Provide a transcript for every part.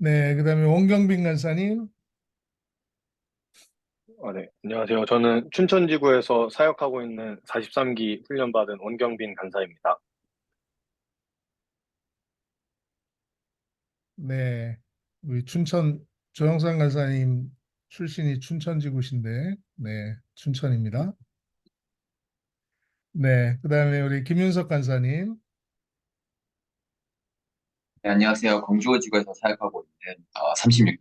네, 그다음에 원경빈 간사님. 네. 안녕하세요. 저는 춘천지구에서 사역하고 있는 43기 훈련받은 원경빈 간사입니다. 네, 우리 춘천 조영상 간사님 출신이 춘천지구신데, 네, 춘천입니다. 네, 그다음에 우리 김윤석 간사님. 네, 안녕하세요. 광주지구에서 사역하고 있는 36.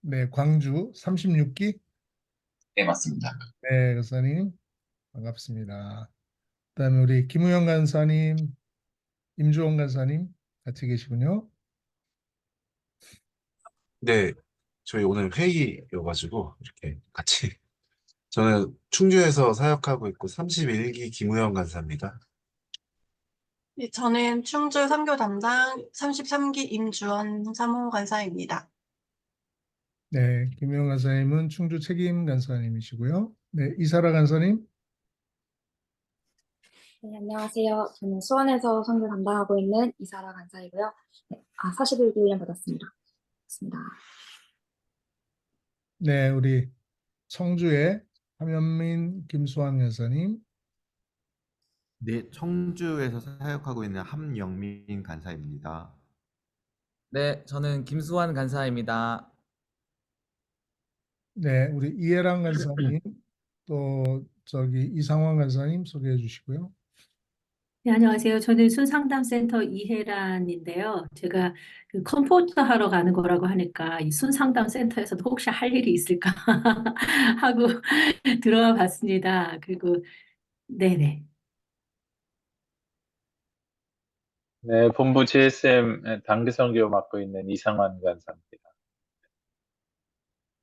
네, 광주 36기. 네, 맞습니다. 네, 간사님 반갑습니다. 그다음에 우리 김우영 간사님, 임주원 간사님 같이 계시군요. 네, 저희 오늘 회의여가지고 이렇게 같이 저는 충주에서 사역하고 있고 31기 김우영 간사입니다. 네, 저는 충주 선교 담당 33기 임주원 사무 간사입니다. 네, 김우영 간사님은 충주 책임 간사님이시고요. 네, 이사라 간사님. 네, 안녕하세요. 저는 수원에서 선교 담당하고 있는 이사라 간사이고요. 네, 41기 훈련 받았습니다. 반갑습니다. 네, 우리 청주의 함현민 김수환 간사님. 네, 청주에서 사역하고 있는 함영민 간사입니다. 네, 저는 김수환 간사입니다. 네, 우리 이해랑 간사님, 또 저기 이상환 간사님 소개해 주시고요. 네, 안녕하세요. 저는 순상담센터 이혜란인데요. 제가 그 컴포트 하러 가는 거라고 하니까 이 순상담센터에서도 혹시 할 일이 있을까 하고 들어와 봤습니다. 그리고 네네. 네, 본부 GSM 단기선교 맡고 있는 이상환 간사입니다.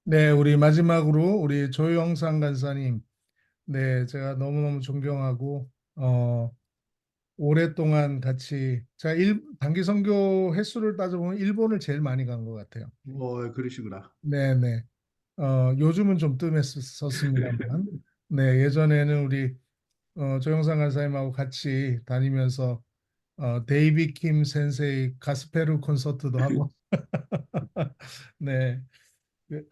네, 우리 마지막으로 우리 조영상 간사님. 네, 제가 너무너무 존경하고 오랫동안 같이 제가 단기 선교 횟수를 따져보면 일본을 제일 많이 간 것 같아요. 그러시구나. 네, 네. 요즘은 좀 뜸했었습니다만, 네, 예전에는 우리 조영상 간사님하고 같이 다니면서 데이비 킴 센세이 가스페르 콘서트도 하고, 네, 그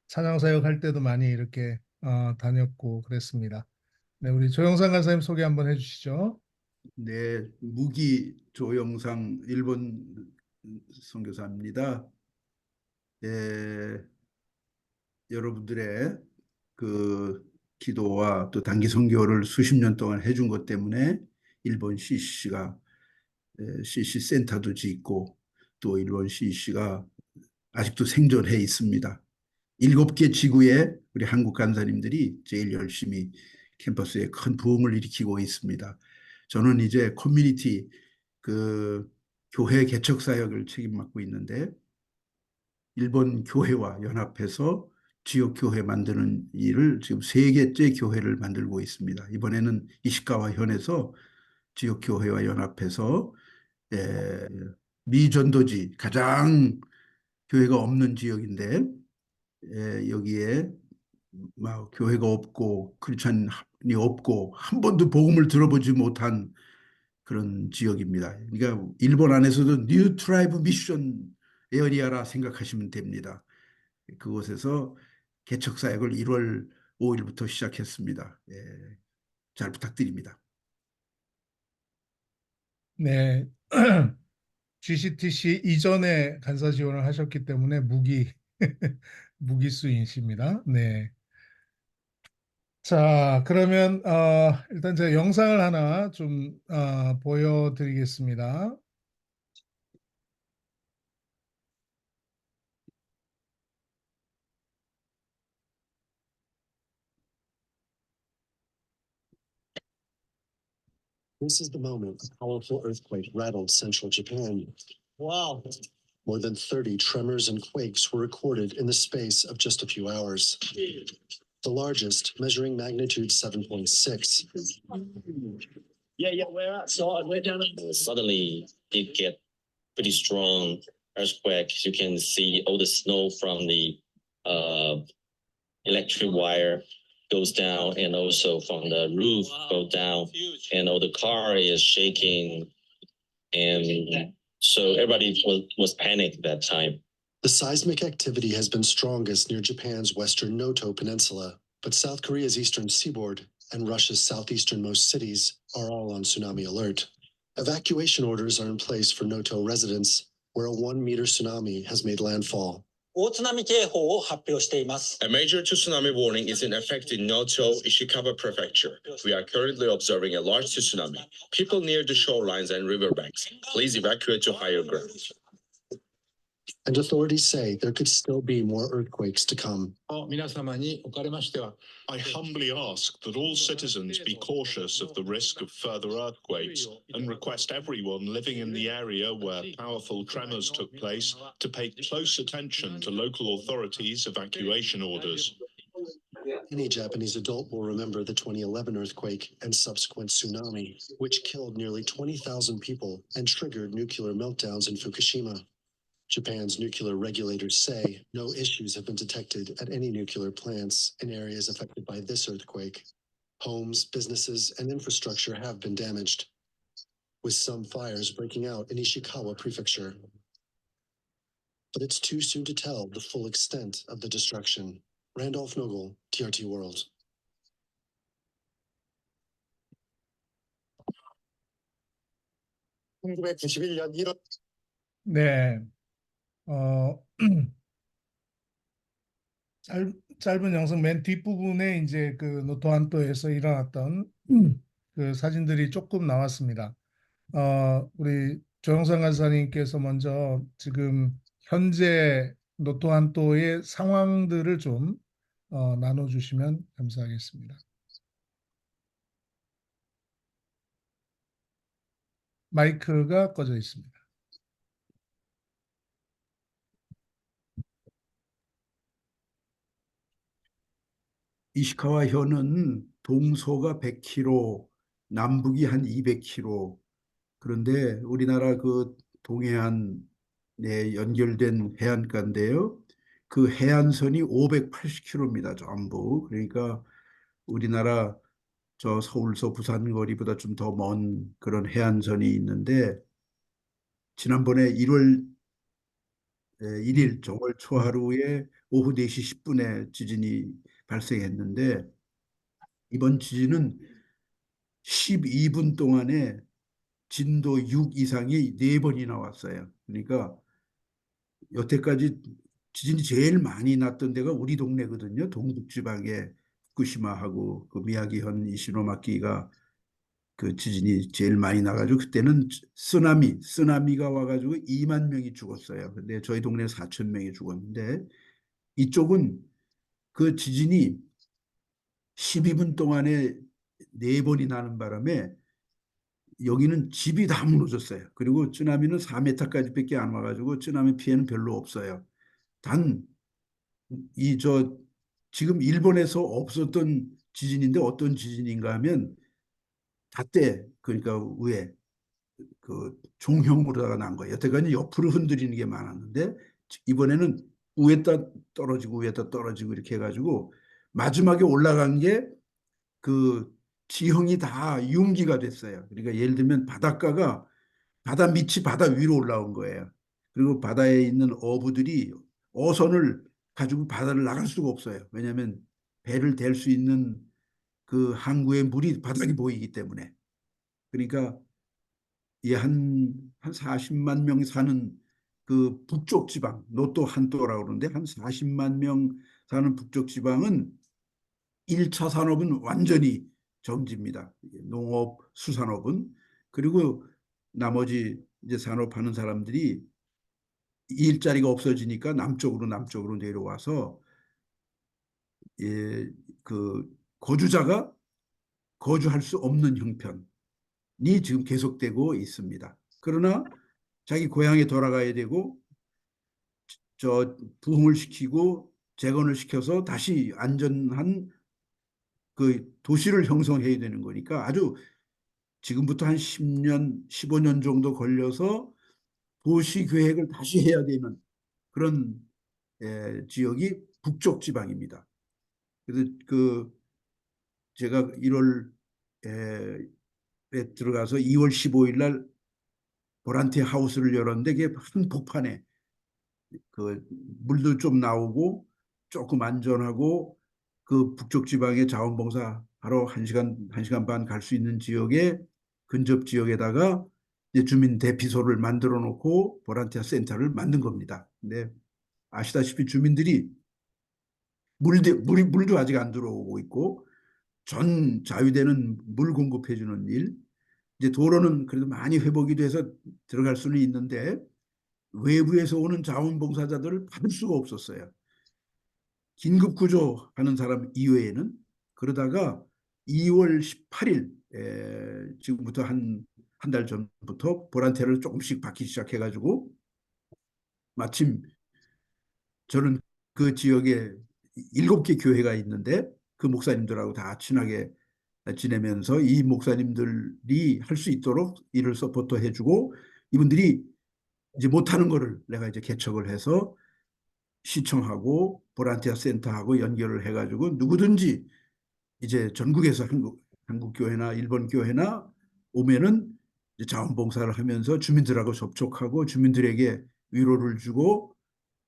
찬양 사역 할 때도 많이 이렇게 다녔고 그랬습니다. 네, 우리 조영상 간사님 소개 한번 해주시죠. 네, 무기 조영상 일본 선교사입니다. 여러분들의 그 기도와 또 단기 선교를 수십 년 동안 해준 것 때문에 일본 CCC가 CC 센터도 짓고 또 일본 CCC가 아직도 생존해 있습니다. 7개 지구에 우리 한국 간사님들이 제일 열심히 캠퍼스에 큰 부흥을 일으키고 있습니다. 저는 이제 커뮤니티 그 교회 개척 사역을 책임 맡고 있는데 일본 교회와 연합해서 지역 교회 만드는 일을 지금 3개째 교회를 만들고 있습니다. 이번에는 이시카와 현에서 지역 교회와 연합해서 미전도지 가장 교회가 없는 지역인데 여기에 막 교회가 없고 크리스찬이 없고 한 번도 복음을 들어보지 못한 그런 지역입니다. 그러니까 일본 안에서도 뉴 트라이브 미션 에어리아라 생각하시면 됩니다. 그곳에서 개척 사역을 1월 5일부터 시작했습니다. 잘 부탁드립니다. 네, GCTC 이전에 간사 지원을 하셨기 때문에 무기수이십니다. 네. 자, 그러면 일단 제가 영상을 하나 좀 보여드리겠습니다. This is the moment a powerful earthquake rattled central Japan. Wow. More than 30 tremors and quakes were recorded in the space of just a few hours. The largest, measuring magnitude 7.6. Yeah, we're outside. We're down. Suddenly, it get pretty strong earthquake. You can see all the snow from the electric wire goes down, and also from the roof go down, and all the car is shaking, and so everybody was panicked at that time. The seismic activity has been strongest near Japan's western Noto Peninsula, but South Korea's eastern seaboard and Russia's southeasternmost cities are all on tsunami alert. Evacuation orders are in place for Noto residents, where a 1-meter tsunami has made landfall. 大津波警報を発表しています。 A major tsunami warning is in effect in Noto, Ishikawa Prefecture. We are currently observing a large tsunami. People near the shorelines and riverbanks, please evacuate to higher ground. And authorities say there could still be more earthquakes to come. 皆様におかれましては、 I humbly ask that all citizens be cautious of the risk of further earthquakes and request everyone living in the area where powerful tremors took place to pay close attention to local authorities' evacuation orders. Any Japanese adult will remember the 2011 earthquake and subsequent tsunami, which killed nearly 20,000 people and triggered nuclear meltdowns in Fukushima. Japan's nuclear regulators say no issues have been detected at any nuclear plants in areas affected by this earthquake. Homes, businesses, and infrastructure have been damaged, with some fires breaking out in Ishikawa Prefecture. But it's too soon to tell the full extent of the destruction. Randolph Nogle, TRT World. 네, 짧은 영상 맨 뒷부분에 이제 그 노토 한도에서 일어났던 그 사진들이 조금 나왔습니다. 우리 조영상 간사님께서 먼저 지금 현재 노토 한도의 상황들을 좀 나눠주시면 감사하겠습니다. 마이크가 꺼져 있습니다. 이시카와현은 동서가 100km, 남북이 한 200km. 그런데 우리나라 그 동해안에 연결된 해안가인데요. 그 해안선이 580km입니다. 전부. 그러니까 우리나라 저 서울서 부산 거리보다 좀 더 먼 그런 해안선이 있는데, 지난번에 1월 1일 정월 초하루에 오후 4시 10분에 지진이 발생했는데, 이번 지진은 12분 동안에 진도 6 이상이 4번이나 왔어요. 그러니까 여태까지 지진이 제일 많이 났던 데가 우리 동네거든요. 동북지방에 후쿠시마하고 그 미야기현 이시노마키가 그 지진이 제일 많이 나가지고, 그때는 쓰나미가 와가지고 2만 명이 죽었어요. 근데 저희 동네는 4천 명이 죽었는데, 이쪽은 그 지진이 12분 동안에 4번이 나는 바람에 여기는 집이 다 무너졌어요. 그리고 쓰나미는 4m까지밖에 안 와가지고 쓰나미 피해는 별로 없어요. 단 지금 일본에서 없었던 지진인데 어떤 지진인가 하면 닷대, 그러니까 위에 그 종형으로다가 난 거예요. 여태까지 옆으로 흔들리는 게 많았는데 이번에는 위에다 떨어지고 위에다 떨어지고 이렇게 해가지고 마지막에 올라간 게 그 지형이 다 융기가 됐어요. 그러니까 예를 들면 바닷가가 바다 밑이 바다 위로 올라온 거예요. 그리고 바다에 있는 어부들이 어선을 가지고 바다를 나갈 수가 없어요. 왜냐하면 배를 댈 수 있는 그 항구의 물이 바닥이 보이기 때문에. 그러니까 한 40만 명 사는 그 북쪽 지방, 노토 한도라고 그러는데 한 40만 명 사는 북쪽 지방은 1차 산업은 완전히 정지입니다. 농업, 수산업은. 그리고 나머지 이제 산업하는 사람들이 일자리가 없어지니까 남쪽으로 내려와서 그 거주자가 거주할 수 없는 형편이 지금 계속되고 있습니다. 그러나 자기 고향에 돌아가야 되고 부흥을 시키고 재건을 시켜서 다시 안전한 그 도시를 형성해야 되는 거니까 아주 지금부터 한 10년, 15년 정도 걸려서 도시 계획을 다시 해야 되는 그런 지역이 북쪽 지방입니다. 그래서 그 제가 1월에 들어가서 2월 15일 날 보란티 하우스를 열었는데 그게 한복판에 그 물도 좀 나오고 조금 안전하고 그 북쪽 지방의 자원봉사 하러 1시간 반 갈 수 있는 지역에 근접 지역에다가 이제 주민 대피소를 만들어 놓고 보란티아 센터를 만든 겁니다. 근데 아시다시피 주민들이 물도 아직 안 들어오고 있고 전 자유되는 물 공급해 주는 일, 이제 도로는 그래도 많이 회복이 돼서 들어갈 수는 있는데 외부에서 오는 자원봉사자들을 받을 수가 없었어요. 긴급 구조하는 사람 이외에는. 그러다가 2월 18일 지금부터 한 달 전부터 보란티아를 조금씩 받기 시작해가지고 마침 저는 그 지역에 7개 교회가 있는데 그 목사님들하고 다 친하게 지내면서 이 목사님들이 할 수 있도록 일을 서포터 해주고 이분들이 이제 못하는 거를 내가 이제 개척을 해서 시청하고 보란티아 센터하고 연결을 해가지고 누구든지 이제 전국에서 한국 교회나 일본 교회나 오면은 이제 자원봉사를 하면서 주민들하고 접촉하고 주민들에게 위로를 주고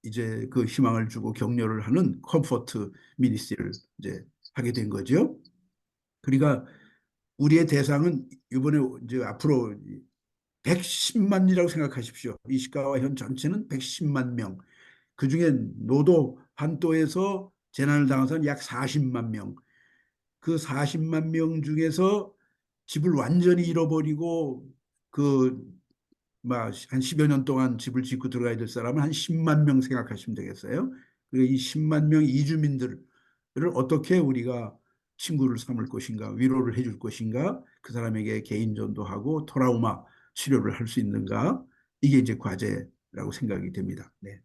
이제 그 희망을 주고 격려를 하는 컴포트 미니스트리를 이제 하게 된 거죠. 그러니까 우리의 대상은 이번에 이제 앞으로 110만이라고 생각하십시오. 이시카와 현 전체는 110만 명. 그중에 노도 한도에서 재난을 당한 사람 약 40만 명. 그 40만 명 중에서 집을 완전히 잃어버리고 한 10여 년 동안 집을 짓고 들어가야 될 사람은 한 10만 명 생각하시면 되겠어요. 그리고 이 10만 명 이주민들을 어떻게 우리가 친구를 삼을 것인가, 위로를 해줄 것인가, 그 사람에게 개인 전도하고 트라우마 치료를 할 수 있는가, 이게 이제 과제라고 생각이 됩니다. 네.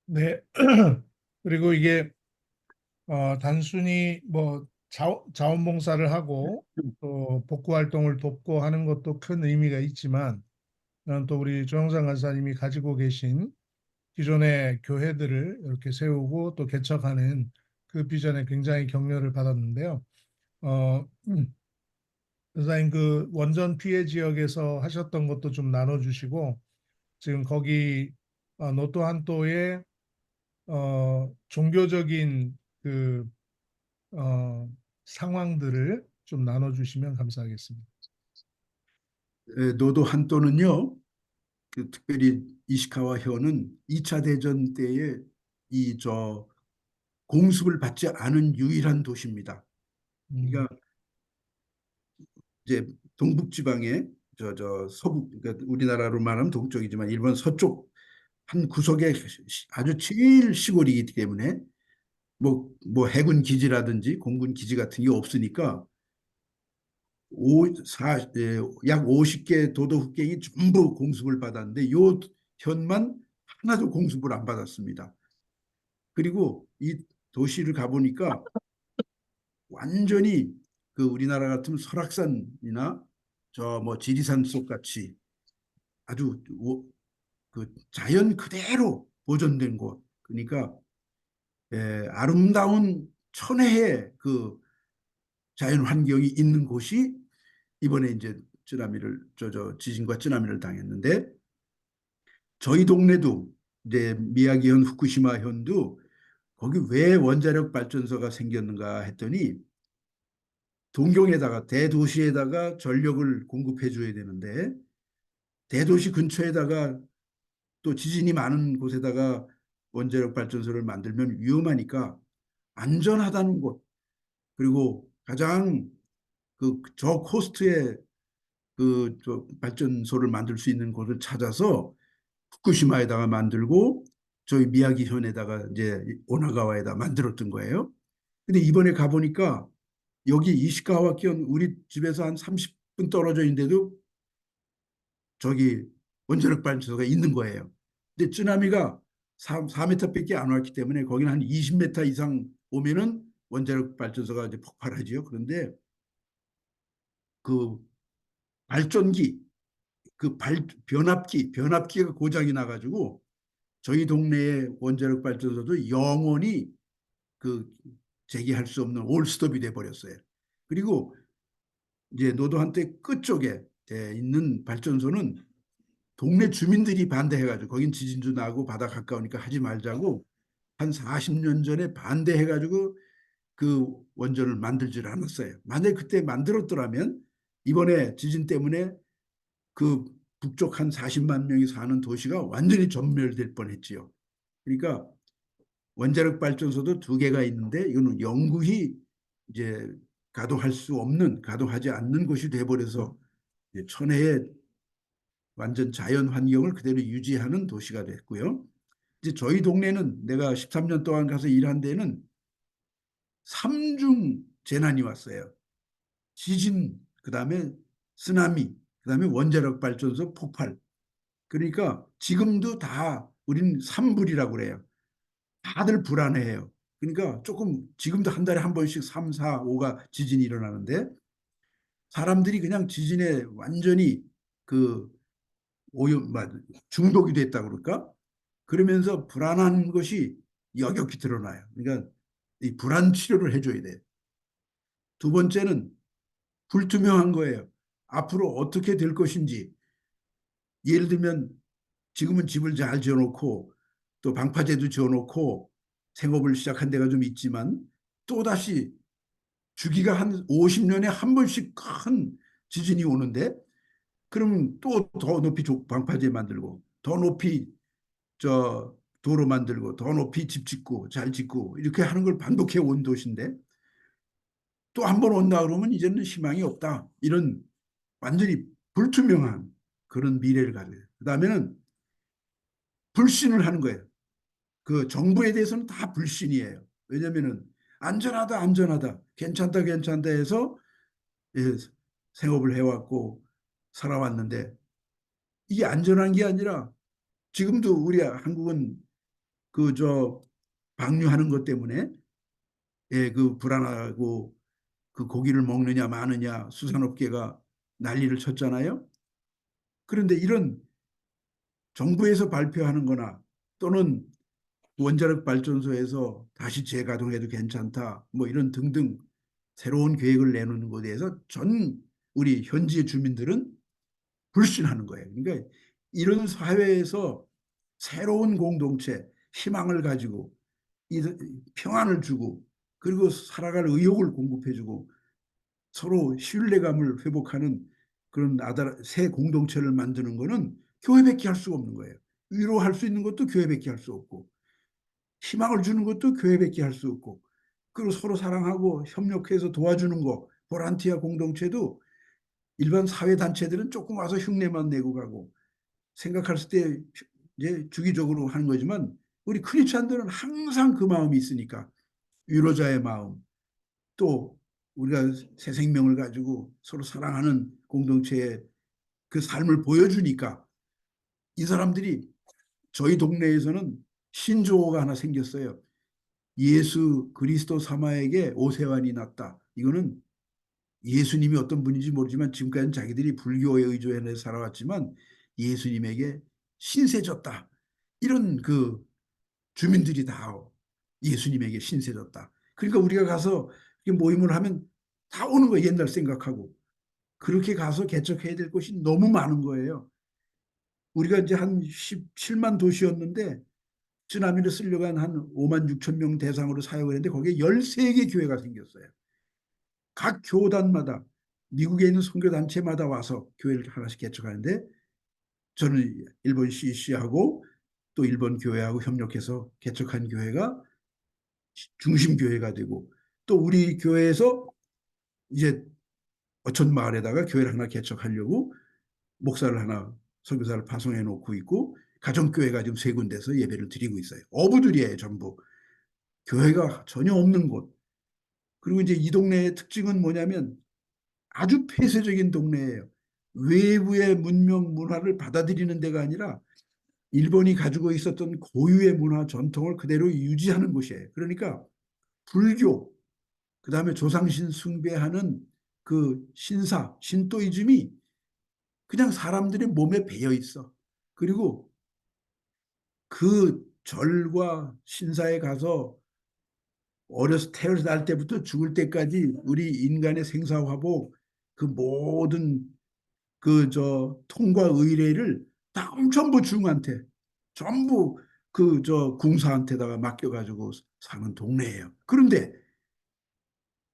네. 그리고 이게 단순히 뭐 자원봉사를 하고 또 복구 활동을 돕고 하는 것도 큰 의미가 있지만 또 우리 조영상 간사님이 가지고 계신 기존의 교회들을 이렇게 세우고 또 개척하는 그 비전에 굉장히 격려를 받았는데요. 선생님 그 원전 피해 지역에서 하셨던 것도 좀 나눠주시고 지금 거기 노도 한도에 종교적인 그 상황들을 좀 나눠주시면 감사하겠습니다. 노도 한도는요, 특별히 이시카와 현은 2차 대전 때에 공습을 받지 않은 유일한 도시입니다. 그러니까 이제 동북 지방에 서북, 그러니까 우리나라로 말하면 동쪽이지만 일본 서쪽 한 구석에 아주 제일 시골이기 때문에 뭐 해군 기지라든지 공군 기지 같은 게 없으니까 약 50개 도도 흑갱이 전부 공습을 받았는데 요 현만 하나도 공습을 안 받았습니다. 그리고 이 도시를 가보니까 완전히 그 우리나라 같은 설악산이나 뭐 지리산 속 같이 아주 그 자연 그대로 보존된 곳. 그러니까 아름다운 천혜의 그 자연 환경이 있는 곳이 이번에 이제 지진과 쓰나미를 당했는데 저희 동네도 이제 미야기현 후쿠시마 현도 거기 왜 원자력 발전소가 생겼는가 했더니 동경에다가 대도시에다가 전력을 공급해 줘야 되는데 대도시 근처에다가 또 지진이 많은 곳에다가 원자력 발전소를 만들면 위험하니까 안전하다는 곳, 그리고 가장 저 코스트에 발전소를 만들 수 있는 곳을 찾아서 후쿠시마에다가 만들고 저희 미야기현에다가 이제 오나가와에다 만들었던 거예요. 근데 이번에 가보니까 여기 이시카와현 우리 집에서 한 30분 떨어져 있는데도 저기 원자력 발전소가 있는 거예요. 근데 쓰나미가 4m밖에 안 왔기 때문에 거기는 한 20m 이상 오면은 원자력 발전소가 이제 폭발하죠. 그런데 그 발전기, 변압기가 고장이 나가지고 저희 동네의 원자력 발전소도 영원히 그 재개할 수 없는 올스톱이 돼 버렸어요. 그리고 이제 노도한테 끝쪽에 있는 발전소는 동네 주민들이 반대해가지고 거긴 지진도 나고 바다 가까우니까 하지 말자고 한 40년 전에 반대해가지고 그 원전을 만들질 않았어요. 만약에 그때 만들었더라면 이번에 지진 때문에 그 북쪽 한 40만 명이 사는 도시가 완전히 전멸될 뻔했지요. 그러니까 원자력 발전소도 2개가 있는데 이거는 영구히 이제 가동하지 않는 곳이 돼버려서 천혜의 완전 자연 환경을 그대로 유지하는 도시가 됐고요. 이제 저희 동네는 내가 13년 동안 가서 일한 데는 3중 재난이 왔어요. 지진, 그다음에 쓰나미, 그다음에 원자력 발전소 폭발. 그러니까 지금도 다 우리는 산불이라고 그래요. 다들 불안해해요. 그러니까 조금 지금도 한 달에 한 번씩 3, 4, 5가 지진이 일어나는데 사람들이 그냥 지진에 완전히 그 중독이 됐다 그럴까? 그러면서 불안한 것이 여격히 드러나요. 그러니까 이 불안 치료를 해줘야 돼요. 두 번째는 불투명한 거예요. 앞으로 어떻게 될 것인지. 예를 들면 지금은 집을 잘 지어놓고 또 방파제도 지어놓고 생업을 시작한 데가 좀 있지만 또다시 주기가 한 50년에 한 번씩 큰 지진이 오는데 그러면 또 더 높이 방파제 만들고 더 높이 도로 만들고 더 높이 집 짓고 잘 짓고 이렇게 하는 걸 반복해 온 도시인데 또 한 번 온다 그러면 이제는 희망이 없다. 이런 완전히 불투명한 그런 미래를 가져요. 그다음에는 불신을 하는 거예요. 그 정부에 대해서는 다 불신이에요. 왜냐면은 안전하다, 안전하다, 괜찮다, 괜찮다 해서 생업을 해왔고 살아왔는데 이게 안전한 게 아니라 지금도 우리 한국은 방류하는 것 때문에 그 불안하고 그 고기를 먹느냐 마느냐 수산업계가 난리를 쳤잖아요. 그런데 이런 정부에서 발표하는 거나 또는 원자력 발전소에서 다시 재가동해도 괜찮다 뭐 이런 등등 새로운 계획을 내놓는 것에 대해서 전 우리 현지의 주민들은 불신하는 거예요. 그러니까 이런 사회에서 새로운 공동체, 희망을 가지고 평안을 주고 그리고 살아갈 의욕을 공급해주고 서로 신뢰감을 회복하는 그런 새 공동체를 만드는 거는 교회밖에 할 수가 없는 거예요. 위로할 수 있는 것도 교회밖에 할 수 없고 희망을 주는 것도 교회밖에 할 수 없고 그리고 서로 사랑하고 협력해서 도와주는 거 보란티아 공동체도 일반 사회단체들은 조금 와서 흉내만 내고 가고 생각했을 때 이제 주기적으로 하는 거지만 우리 크리스찬들은 항상 그 마음이 있으니까 위로자의 마음 또 우리가 새 생명을 가지고 서로 사랑하는 공동체의 그 삶을 보여주니까 이 사람들이 저희 동네에서는 신조어가 하나 생겼어요. 예수 그리스도 사마에게 오세환이 났다. 이거는 예수님이 어떤 분인지 모르지만 지금까지는 자기들이 불교에 의존해 살아왔지만 예수님에게 신세 졌다. 이런 그 주민들이 다 예수님에게 신세 졌다. 그러니까 우리가 가서 모임을 하면 다 오는 거예요. 옛날 생각하고. 그렇게 가서 개척해야 될 곳이 너무 많은 거예요. 우리가 이제 한 17만 도시였는데 쓰나미를 쓰려고 한 5만 6천 명 대상으로 사역을 했는데 거기에 13개 교회가 생겼어요. 각 교단마다 미국에 있는 선교단체마다 와서 교회를 하나씩 개척하는데 저는 일본 CC하고 또 일본 교회하고 협력해서 개척한 교회가 중심 교회가 되고 또 우리 교회에서 이제 어촌 마을에다가 교회를 하나 개척하려고 목사를 하나 선교사를 파송해 놓고 있고 가정교회가 지금 3군데서 예배를 드리고 있어요. 어부들이에요 전부. 교회가 전혀 없는 곳. 그리고 이제 이 동네의 특징은 뭐냐면 아주 폐쇄적인 동네예요. 외부의 문명 문화를 받아들이는 데가 아니라 일본이 가지고 있었던 고유의 문화 전통을 그대로 유지하는 곳이에요. 그러니까 불교, 그 다음에 조상신 숭배하는 그 신사, 신도이즘이 그냥 사람들의 몸에 배어 있어. 그리고 그 절과 신사에 가서 어려서 태어날 날 때부터 죽을 때까지 우리 인간의 생사화복 그 모든 그 통과 의례를 다 전부 중한테 전부 그 궁사한테다가 맡겨가지고 사는 동네예요. 그런데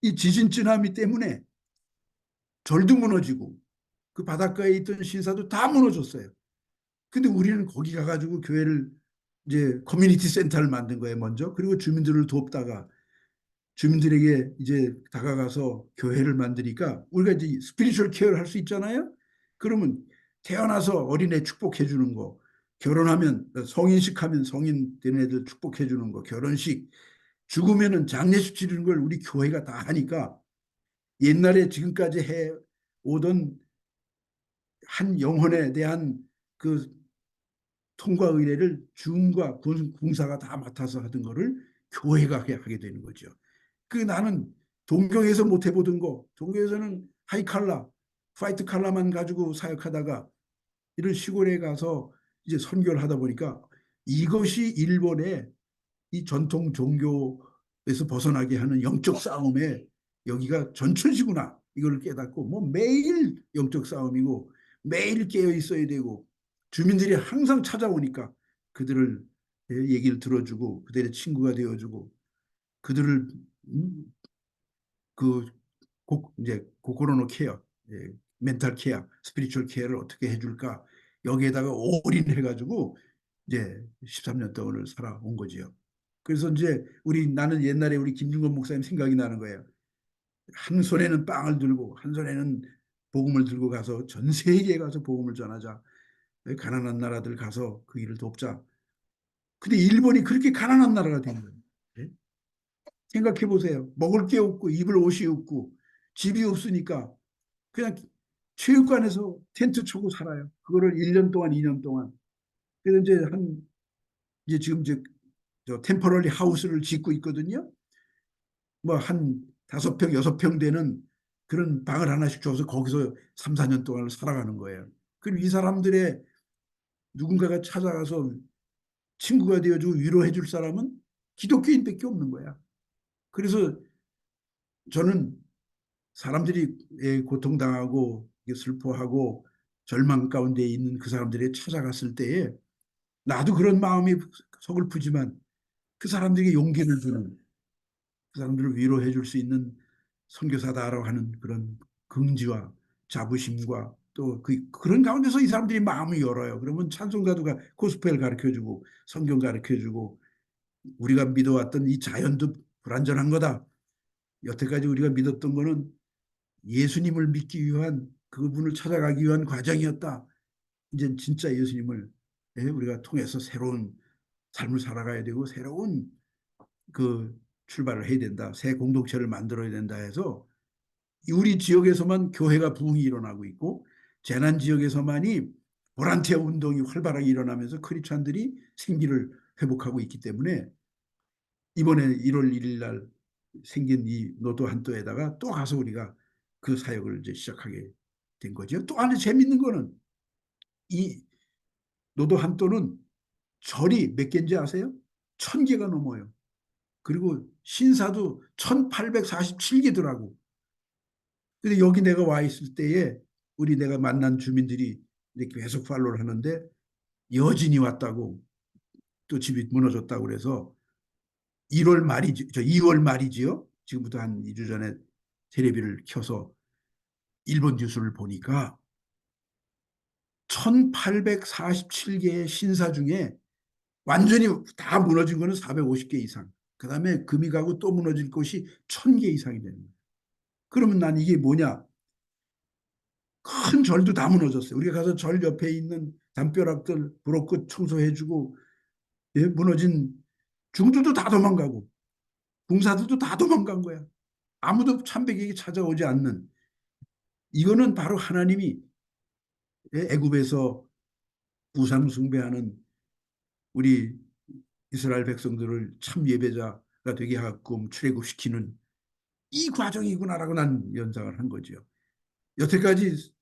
이 지진 쓰나미 때문에 절도 무너지고 그 바닷가에 있던 신사도 다 무너졌어요. 근데 우리는 거기 가가지고 교회를 이제 커뮤니티 센터를 만든 거예요, 먼저. 그리고 주민들을 돕다가 주민들에게 이제 다가가서 교회를 만드니까 우리가 이제 스피리추얼 케어를 할 수 있잖아요. 그러면 태어나서 어린애 축복해 주는 거, 결혼하면 성인식 하면 성인 되는 애들 축복해 주는 거, 결혼식, 죽으면은 장례식 치르는 걸 우리 교회가 다 하니까 옛날에 지금까지 해 오던 한 영혼에 대한 그 통과 의례를 중과 궁사가 다 맡아서 하던 거를 교회가 하게 되는 거죠. 그 나는 동경에서 못 해보던 거, 동경에서는 하이칼라, 화이트 칼라만 가지고 사역하다가 이런 시골에 가서 이제 선교를 하다 보니까 이것이 일본의 이 전통 종교에서 벗어나게 하는 영적 싸움에 여기가 전천지구나 이걸 깨닫고 뭐 매일 영적 싸움이고 매일 깨어 있어야 되고 주민들이 항상 찾아오니까 그들을 얘기를 들어주고 그들의 친구가 되어주고 그들을 이제 고코로노 케어, 멘탈 케어, 스피리추얼 케어를 어떻게 해줄까 여기에다가 올인해가지고 이제 13년 동안을 살아온 거지요. 그래서 이제 나는 옛날에 우리 김중건 목사님 생각이 나는 거예요. 한 손에는 빵을 들고 한 손에는 복음을 들고 가서 전 세계에 가서 복음을 전하자. 가난한 나라들 가서 그 일을 돕자. 근데 일본이 그렇게 가난한 나라가 된 거예요. 네? 생각해 보세요. 먹을 게 없고 입을 옷이 없고 집이 없으니까 그냥 체육관에서 텐트 치고 살아요. 그거를 1년 동안 2년 동안. 그래서 이제 지금 템퍼러리 하우스를 짓고 있거든요. 뭐 한 5평, 6평 되는 그런 방을 하나씩 줘서 거기서 3, 4년 동안 살아가는 거예요. 그럼 이 사람들의 누군가가 찾아가서 친구가 되어주고 위로해 줄 사람은 기독교인밖에 없는 거야. 그래서 저는 사람들이 고통당하고 슬퍼하고 절망 가운데 있는 그 사람들이 찾아갔을 때에 나도 그런 마음이 서글프지만 그 사람들에게 용기를 주는 그 사람들을 위로해 줄 수 있는 선교사다라고 하는 그런 긍지와 자부심과 또 그런 가운데서 이 사람들이 마음을 열어요. 그러면 찬송가도가 고스펠 가르쳐주고 성경 가르쳐주고 우리가 믿어왔던 이 자연도 불완전한 거다. 여태까지 우리가 믿었던 거는 예수님을 믿기 위한 그분을 찾아가기 위한 과정이었다. 이제 진짜 예수님을 우리가 통해서 새로운 삶을 살아가야 되고 새로운 그 출발을 해야 된다. 새 공동체를 만들어야 된다 해서 우리 지역에서만 교회가 부흥이 일어나고 있고 재난 지역에서만이 보란티아 운동이 활발하게 일어나면서 크리스찬들이 생기를 회복하고 있기 때문에 이번에 1월 1일 날 생긴 이 노도 한도에다가 또 가서 우리가 그 사역을 이제 시작하게 된 거죠. 또 하나 재밌는 거는 이 노도 한도는 절이 몇 개인지 아세요? 1000개가 넘어요. 그리고 신사도 1847개더라고. 근데 여기 내가 와 있을 때에 내가 만난 주민들이 계속 팔로우를 하는데 여진이 왔다고 또 집이 무너졌다고 그래서 2월 말이지요. 지금부터 한 2주 전에 텔레비를 켜서 일본 뉴스를 보니까 1847개의 신사 중에 완전히 다 무너진 거는 450개 이상. 그 다음에 금이 가고 또 무너질 곳이 1000개 이상이 되는 거예요. 그러면 난 이게 뭐냐? 큰 절도 다 무너졌어요. 우리가 가서 절 옆에 있는 담벼락들 브로크 청소해주고 무너진 중들도 다 도망가고 궁사들도 다 도망간 거야. 아무도 참배객이 찾아오지 않는. 이거는 바로 하나님이 애굽에서 우상 숭배하는 우리 이스라엘 백성들을 참 예배자가 되게 하고 출애굽시키는 이 과정이구나라고 난 연상을 한 거죠. 여태까지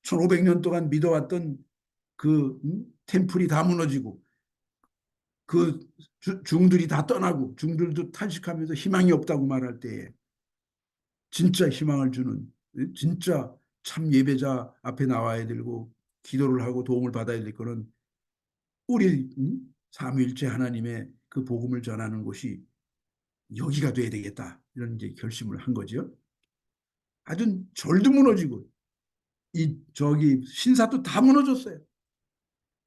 1500년 동안 믿어왔던 그 템플이 다 무너지고 그 중들이 다 떠나고 중들도 탄식하면서 희망이 없다고 말할 때에 진짜 희망을 주는, 진짜 참 예배자 앞에 나와야 되고 기도를 하고 도움을 받아야 될 거는 우리 삼위일체 하나님의 그 복음을 전하는 곳이 여기가 돼야 되겠다, 이런 이제 결심을 한 거죠. 아주 절도 무너지고 이 저기 신사도 다 무너졌어요.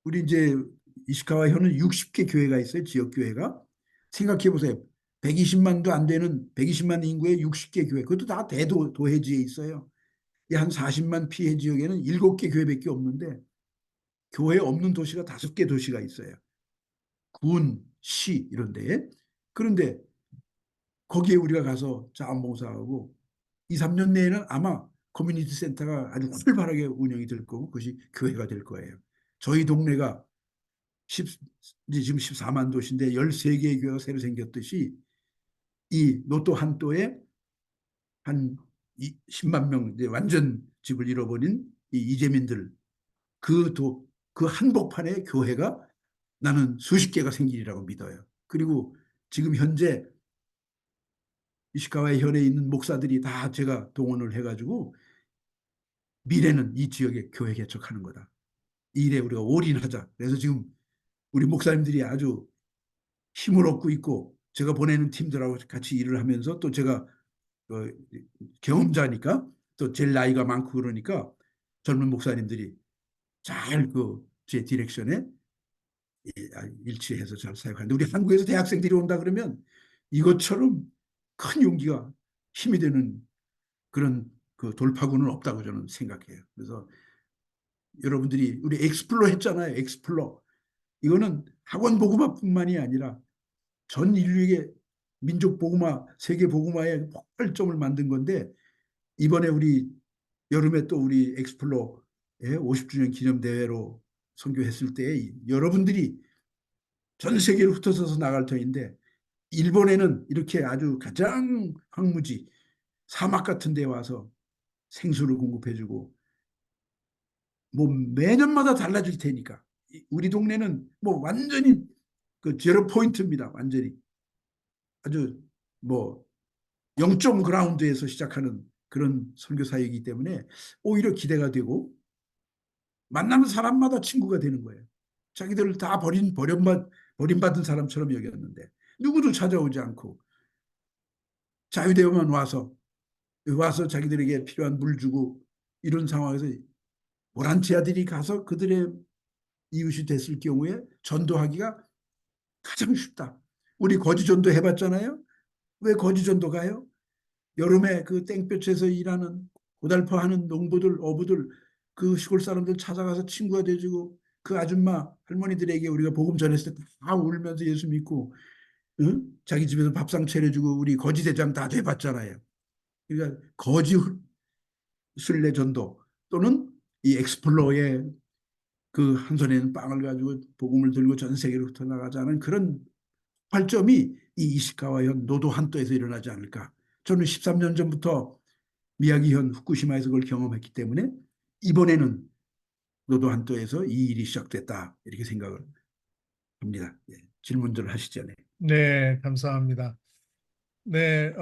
우리 이제 이시카와 현은 60개 교회가 있어요. 지역 교회가. 생각해 보세요. 120만도 안 되는 120만 인구의 60개 교회. 그것도 다 도해지에 있어요. 이 한 40만 피해 지역에는 7개 교회밖에 없는데 교회 없는 도시가 5개 도시가 있어요. 군, 시 이런 데에. 그런데 거기에 우리가 가서 자원봉사하고 2, 3년 내에는 아마 커뮤니티 센터가 아주 활발하게 운영이 될 거고 그것이 교회가 될 거예요. 저희 동네가 이제 지금 14만 도시인데 13개의 교회가 새로 생겼듯이 이 노또 한도에 한 10만 명 이제 완전 집을 잃어버린 이 이재민들 그 한복판에 교회가 나는 수십 개가 생기리라고 믿어요. 그리고 지금 현재 이시카와 현에 있는 목사들이 다 제가 동원을 해가지고 미래는 이 지역에 교회 개척하는 거다. 이 일에 우리가 올인하자. 그래서 지금 우리 목사님들이 아주 힘을 얻고 있고 제가 보내는 팀들하고 같이 일을 하면서 또 제가 경험자니까 또 제일 나이가 많고 그러니까 젊은 목사님들이 잘 제 디렉션에 일치해서 잘 사역하는데 우리 한국에서 대학생들이 온다 그러면 이것처럼 큰 용기가 힘이 되는 그런 그 돌파구는 없다고 저는 생각해요. 그래서 여러분들이 우리 엑스플로 했잖아요. 엑스플로. 이거는 학원 복음화뿐만이 아니라 전 인류에게 민족 복음화, 세계 복음화의 폭발점을 만든 건데 이번에 우리 여름에 또 우리 엑스플로의 50주년 기념 대회로 선교했을 때 여러분들이 전 세계로 흩어져서 나갈 터인데 일본에는 이렇게 아주 가장 황무지 사막 같은 데 와서 생수를 공급해주고 뭐 매년마다 달라질 테니까 우리 동네는 뭐 완전히 그 제로 포인트입니다. 완전히 아주 뭐 0점 그라운드에서 시작하는 그런 선교 사역이기 때문에 오히려 기대가 되고 만나는 사람마다 친구가 되는 거예요. 자기들을 다 버림받은 사람처럼 여겼는데 누구도 찾아오지 않고 자유대회만 와서 자기들에게 필요한 물 주고 이런 상황에서 보란티아들이 가서 그들의 이웃이 됐을 경우에 전도하기가 가장 쉽다. 우리 거지전도 해봤잖아요. 왜 거지전도 가요? 여름에 그 땡볕에서 일하는 고달퍼하는 농부들, 어부들, 그 시골 사람들 찾아가서 친구가 돼주고 그 아줌마, 할머니들에게 우리가 복음 전했을 때 다 울면서 예수 믿고 응? 자기 집에서 밥상 차려주고 우리 거지대장 다 돼봤잖아요. 그러니까 거지 순례 전도 또는 이 엑스플로어의 그 한 손에는 빵을 가지고 복음을 들고 전 세계로 흩어나가자는 그런 발점이 이 이시카와 현 노도 한도에서 일어나지 않을까. 저는 13년 전부터 미야기 현 후쿠시마에서 그걸 경험했기 때문에 이번에는 노도 한도에서 이 일이 시작됐다 이렇게 생각을 합니다. 예, 질문들 하시죠. 네. 네, 감사합니다. 네,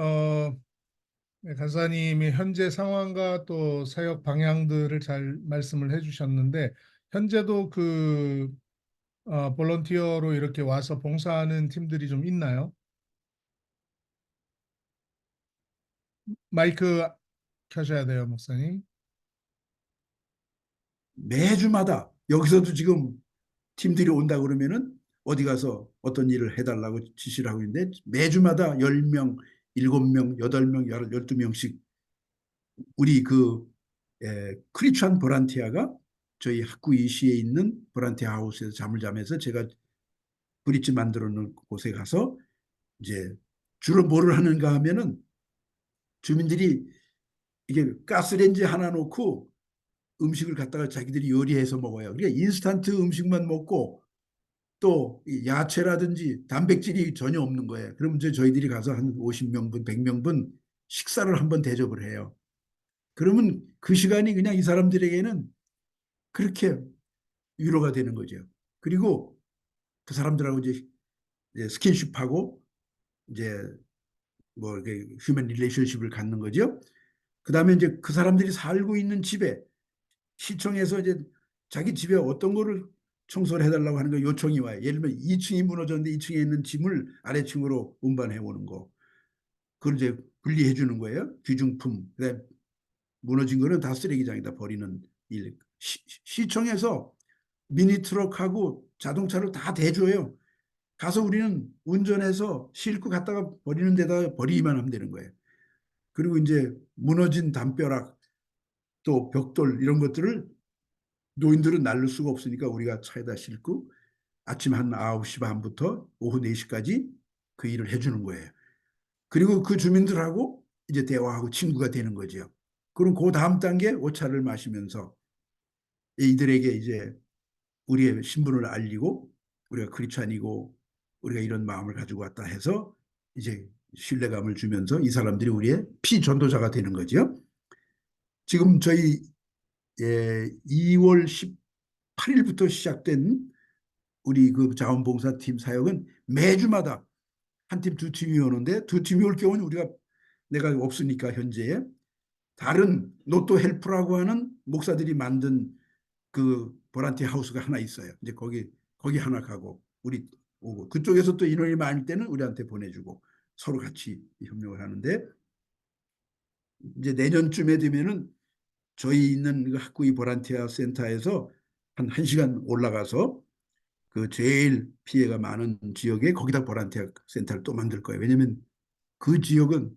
네, 간사님이 현재 상황과 또 사역 방향들을 잘 말씀을 해주셨는데 현재도 볼런티어로 이렇게 와서 봉사하는 팀들이 좀 있나요? 마이크 켜셔야 돼요, 목사님. 매주마다 여기서도 지금 팀들이 온다 그러면은 어디 가서 어떤 일을 해달라고 지시를 하고 있는데 매주마다 10명, 7명, 8명, 12명씩 우리 크리스천 보란티아가 저희 학구 이시에 있는 보란티아 하우스에서 잠을 자면서 제가 브릿지 만들어 놓은 곳에 가서 이제 주로 뭐를 하는가 하면은 주민들이 이게 가스레인지 하나 놓고 음식을 갖다가 자기들이 요리해서 먹어요. 그러니까 인스턴트 음식만 먹고 또 야채라든지 단백질이 전혀 없는 거예요. 그럼 이제 저희들이 가서 한 50명분, 100명분 식사를 한번 대접을 해요. 그러면 그 시간이 그냥 이 사람들에게는 그렇게 위로가 되는 거죠. 그리고 그 사람들하고 이제 이제 스킨십하고 이제 뭐 이렇게 휴먼 릴레이션십을 갖는 거죠. 그다음에 이제 그 사람들이 살고 있는 집에 시청에서 이제 자기 집에 어떤 거를 청소를 해달라고 하는 거 요청이 와요. 예를 들면 2층이 무너졌는데 2층에 있는 짐을 아래층으로 운반해 오는 거. 그걸 이제 분리해 주는 거예요. 귀중품. 그다음에 무너진 거는 다 쓰레기장에다 버리는 일. 시청에서 미니 트럭하고 자동차를 다 대줘요. 가서 우리는 운전해서 싣고 갔다가 버리는 데다 버리기만 하면 되는 거예요. 그리고 이제 무너진 담벼락 또 벽돌 이런 것들을 노인들은 날릴 수가 없으니까 우리가 차에다 싣고 아침 한 9시 반부터 오후 4시까지 그 일을 해주는 거예요. 그리고 그 주민들하고 이제 대화하고 친구가 되는 거죠. 그럼 그 다음 단계 오차를 마시면서 이들에게 이제 우리의 신분을 알리고 우리가 크리스찬이고 우리가 이런 마음을 가지고 왔다 해서 이제 신뢰감을 주면서 이 사람들이 우리의 피전도자가 되는 거죠. 지금 저희 2월 18일부터 시작된 우리 그 자원봉사팀 사역은 매주마다 한 팀, 두 팀이 오는데 두 팀이 올 경우는 우리가 내가 없으니까 현재 다른 노또 헬프라고 하는 목사들이 만든 그 보란티 하우스가 하나 있어요. 이제 거기 하나 가고 우리 오고 그쪽에서 또 인원이 많을 때는 우리한테 보내주고 서로 같이 협력을 하는데 이제 내년쯤에 되면은 저희 있는 그 학구이 보란티아 센터에서 한 1시간 올라가서 그 제일 피해가 많은 지역에 거기다 보란티아 센터를 또 만들 거예요. 왜냐하면 그 지역은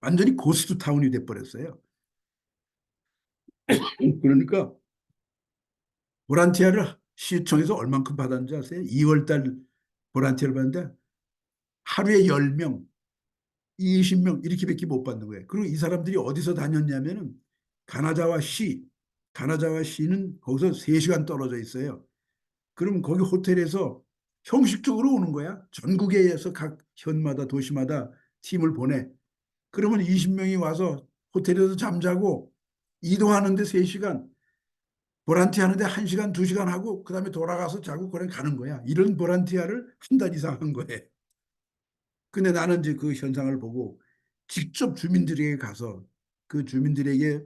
완전히 고스트 타운이 돼버렸어요. 그러니까 보란티아를 시청에서 얼만큼 받았는지 아세요? 2월달 보란티아를 받는데 하루에 10명, 20명 이렇게밖에 못 받는 거예요. 그리고 이 사람들이 어디서 다녔냐면은 가나자와 시는 거기서 3시간 떨어져 있어요. 그럼 거기 호텔에서 형식적으로 오는 거야. 전국에서 각 현마다 도시마다 팀을 보내. 그러면 20명이 와서 호텔에서 잠자고 이동하는데 3시간, 보란티 하는데 1시간, 2시간 하고 그다음에 돌아가서 자고 그래 가는 거야. 이런 보란티아를 한 달 이상 한 거예요. 근데 나는 이제 그 현상을 보고 직접 주민들에게 가서 그 주민들에게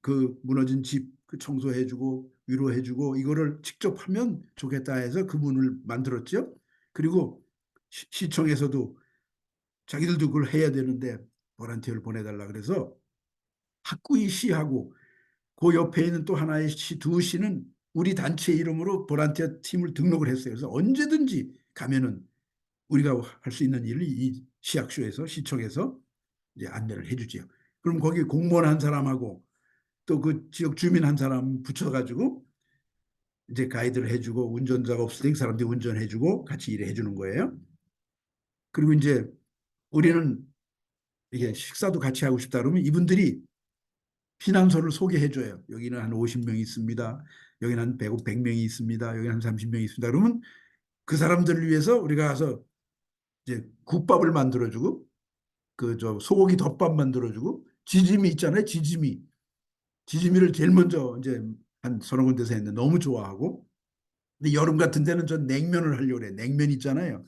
그 무너진 집 그 청소해주고 위로해주고 이거를 직접 하면 좋겠다 해서 그분을 만들었죠. 그리고 시청에서도 자기들도 그걸 해야 되는데 보란티어를 보내달라 그래서 학구이 시하고 그 옆에 있는 또 하나의 시, 두 시는 우리 단체 이름으로 보란티어 팀을 등록을 했어요. 그래서 언제든지 가면은 우리가 할 수 있는 일을 이 시학쇼에서 시청에서 이제 안내를 해주지요. 그럼 거기 공무원 한 사람하고 또 그 지역 주민 한 사람 붙여가지고 이제 가이드를 해주고 운전자가 없을 때 그 사람들이 운전해주고 같이 일을 해주는 거예요. 그리고 이제 우리는 이게 식사도 같이 하고 싶다 그러면 이분들이 피난소를 소개해줘요. 여기는 한 50명이 있습니다. 여기는 한 100명이 있습니다. 여기는 한 30명이 있습니다. 그러면 그 사람들을 위해서 우리가 가서 이제 국밥을 만들어주고 그 저 소고기 덮밥 만들어주고 지짐이 있잖아요. 지짐이를 제일 먼저 이제 한 서너 군데서 했는데 너무 좋아하고 근데 여름 같은 데는 전 냉면을 하려고 그래. 냉면 있잖아요.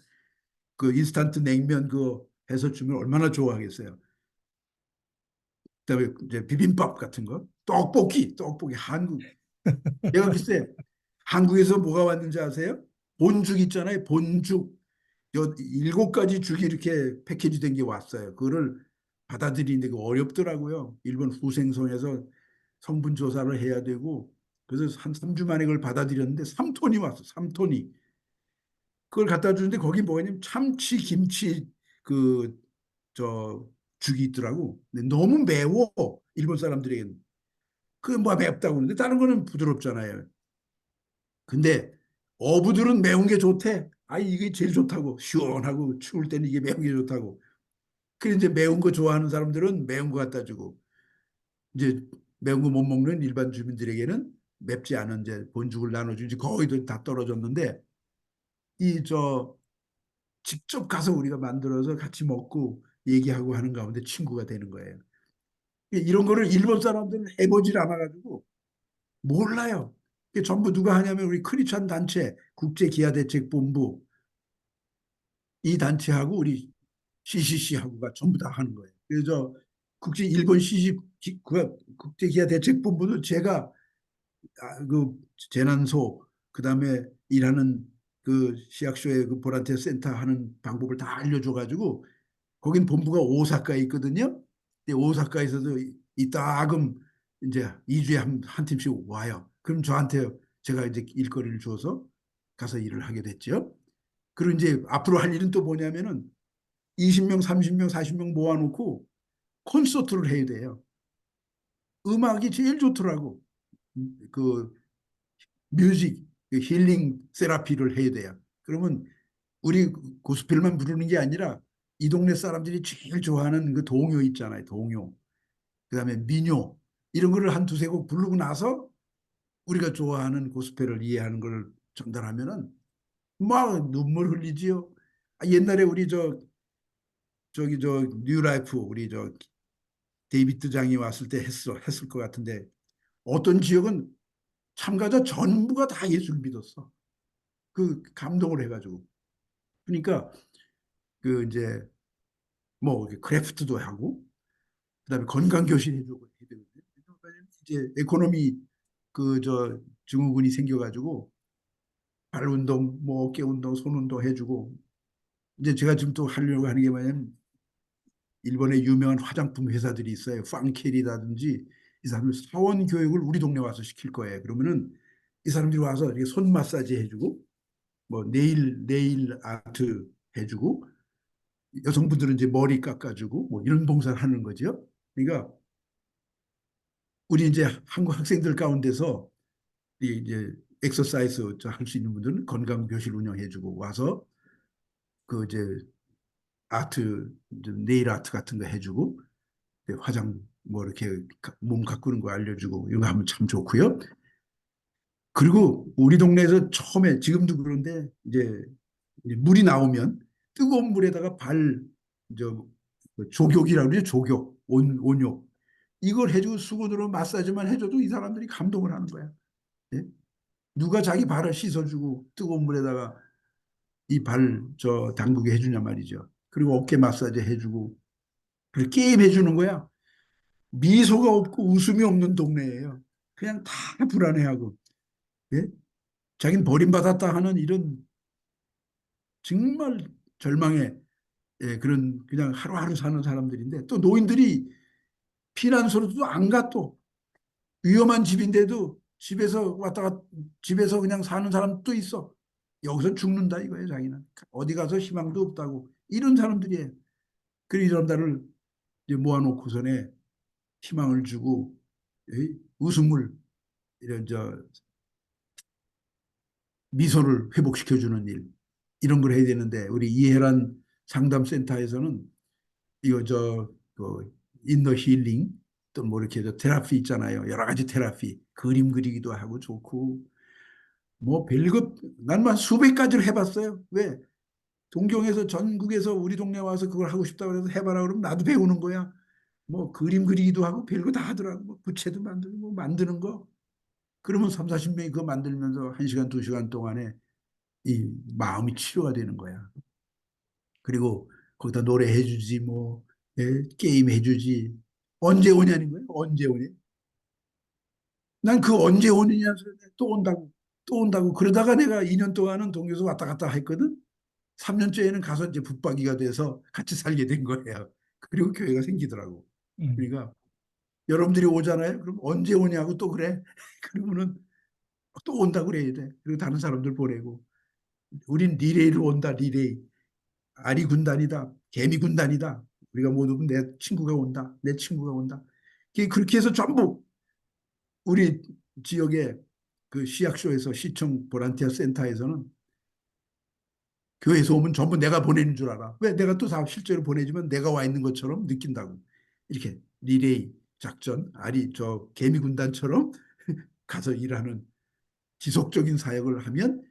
그 인스턴트 냉면 그거 해서 주면 얼마나 좋아하겠어요. 그다음에 이제 비빔밥 같은 거, 떡볶이 한국. 내가 글쎄 한국에서 뭐가 왔는지 아세요? 본죽 있잖아요. 본죽 7가지 죽이 이렇게 패키지 된 게 왔어요. 그거를 받아들이는데 어렵더라고요. 일본 후생성에서 성분 조사를 해야 되고 그래서 한 3주 만에 그걸 받아들였는데 3톤이 왔어. 3톤이. 그걸 갖다 주는데 거기 뭐냐면 참치 김치 그 저 죽이 있더라고. 근데 너무 매워. 일본 사람들에게는. 그게 뭐 맵다고 그러는데 다른 거는 부드럽잖아요. 근데 어부들은 매운 게 좋대. 아 이게 제일 좋다고. 시원하고 추울 때는 이게 매운 게 좋다고. 그래 이제 매운 거 좋아하는 사람들은 매운 거 갖다 주고 이제 매운 거 못 먹는 일반 주민들에게는 맵지 않은 이제 본죽을 나눠주지 거의 다 떨어졌는데 이 저 직접 가서 우리가 만들어서 같이 먹고 얘기하고 하는 가운데 친구가 되는 거예요. 이런 거를 일본 사람들은 해보질 않아가지고 몰라요. 이게 전부 누가 하냐면 우리 크리스찬 단체 국제기아대책본부 이 단체하고 우리 CCC하고가 전부 다 하는 거예요. 그래서 일본 CC 국제기아 대책본부도 제가 그 재난소 그다음에 일하는 그 시役소의 그 보란티아 센터 하는 방법을 다 알려줘가지고 거긴 본부가 오사카에 있거든요. 근데 오사카에서도 이따금 이제 2주에 한 팀씩 와요. 그럼 저한테 제가 이제 일거리를 줘서 가서 일을 하게 됐죠. 그리고 이제 앞으로 할 일은 또 뭐냐면은 20명, 30명, 40명 모아놓고 콘서트를 해야 돼요. 음악이 제일 좋더라고. 그 뮤직, 힐링 세라피를 해야 돼요. 그러면 우리 고스펠만 부르는 게 아니라 이 동네 사람들이 제일 좋아하는 그 동요 있잖아요. 동요. 그다음에 민요. 이런 거를 한 두세 곡 부르고 나서 우리가 좋아하는 고스펠을 이해하는 걸 전달하면은 막 눈물 흘리지요. 옛날에 우리 저기 뉴라이프 우리 데이비드 장이 왔을 때 했을 것 같은데 어떤 지역은 참가자 전부가 다 예수를 믿었어. 그 감동을 해가지고. 그러니까 그 이제 뭐 크래프트도 하고 그다음에 건강 교실 해주고 이제 에코노미 증후군이 생겨가지고 발 운동, 뭐 어깨 운동, 손 운동 해주고 이제 제가 지금 또 하려고 하는 게 뭐냐면 일본의 유명한 화장품 회사들이 있어요. 팡켈이라든지 이 사람들 사원 교육을 우리 동네 와서 시킬 거예요. 그러면은 이 사람들이 와서 이렇게 손 마사지 해주고 뭐 네일 아트 해주고 여성분들은 이제 머리 깎아주고 뭐 이런 봉사를 하는 거죠. 그러니까 우리 이제 한국 학생들 가운데서 이제 엑서사이즈 할 수 있는 분들은 건강 교실 운영해주고 와서 그 이제 아트, 네일 아트 같은 거 해주고 화장 뭐 이렇게 몸 가꾸는 거 알려주고 이거 하면 참 좋고요. 그리고 우리 동네에서 처음에 지금도 그런데 이제 물이 나오면 뜨거운 물에다가 조격이라고 그러죠. 조격, 온욕. 이걸 해주고 수건으로 마사지만 해줘도 이 사람들이 감동을 하는 거야. 예? 누가 자기 발을 씻어주고 뜨거운 물에다가 이 담그게 해주냐 말이죠. 그리고 어깨 마사지 해주고 그리고 게임 해주는 거야. 미소가 없고 웃음이 없는 동네예요. 그냥 다 불안해하고. 예? 자기는 버림받았다 하는 이런 정말 절망의 그런 그냥 하루하루 사는 사람들인데 또 노인들이 피난소로도 안 가 또 위험한 집인데도 집에서 그냥 사는 사람도 있어. 여기서 죽는다 이거예요. 자기는 어디 가서 희망도 없다고 이런 사람들이에요. 그리고 이런 사람들을 모아놓고서는 희망을 주고 웃음을 이런 미소를 회복시켜주는 일 이런 걸 해야 되는데 우리 이해란 상담센터에서는 이거 인너 힐링 또 뭐 이렇게 테라피 있잖아요. 여러 가지 테라피 그림 그리기도 하고 좋고 뭐 별것 난만 수백 가지를 해봤어요. 왜? 동경에서 전국에서 우리 동네 와서 그걸 하고 싶다고 해서 해봐라 그러면 나도 배우는 거야. 뭐 그림 그리기도 하고 별거 다 하더라고. 뭐 부채도 만들고 뭐 만드는 거. 그러면 3, 40명이 그거 만들면서 1시간, 2시간 동안에 이 마음이 치료가 되는 거야. 그리고 거기다 노래해 주지 뭐 게임 해 주지. 언제 오냐는 거예요. 언제 오냐. 난 그 언제 오느냐 또 온다고 또 온다고 그러다가 내가 2년 동안은 동교에서 왔다 갔다 했거든. 3년째에는 가서 이제 붙박이가 돼서 같이 살게 된 거예요. 그리고 교회가 생기더라고. 그러니까 여러분들이 오잖아요. 그럼 언제 오냐고 또 그래. 그러면은 또 온다고 그래야 돼. 그리고 다른 사람들 보내고. 우린 리레이로 온다. 리레이. 아리 군단이다. 개미 군단이다. 우리가 모두 내 친구가 온다. 내 친구가 온다. 그렇게 해서 전부 우리 지역의 그 시役소에서 시청 보란티아 센터에서는 교회에서 오면 전부 내가 보내는 줄 알아. 왜? 내가 또 실제로 보내주면 내가 와 있는 것처럼 느낀다고. 이렇게 리레이 작전, 개미 군단처럼 가서 일하는 지속적인 사역을 하면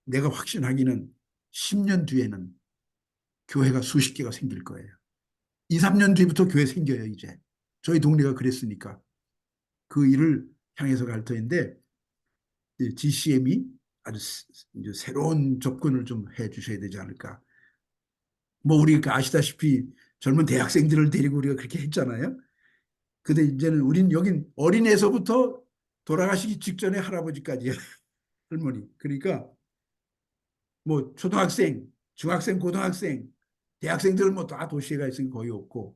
내가 확신하기는 10년 뒤에는 교회가 수십 개가 생길 거예요. 2, 3년 뒤부터 교회 생겨요, 이제. 저희 동네가 그랬으니까. 그 일을 향해서 갈 터인데 GCM이 아주 새로운 접근을 좀 해 주셔야 되지 않을까. 뭐 우리가 아시다시피 젊은 대학생들을 데리고 우리가 그렇게 했잖아요. 근데 이제는 우린 여긴 어린애서부터 돌아가시기 직전에 할아버지까지야. 할머니. 그러니까 뭐 초등학생, 중학생, 고등학생, 대학생들은 뭐 다 도시에 가 있으니 거의 없고,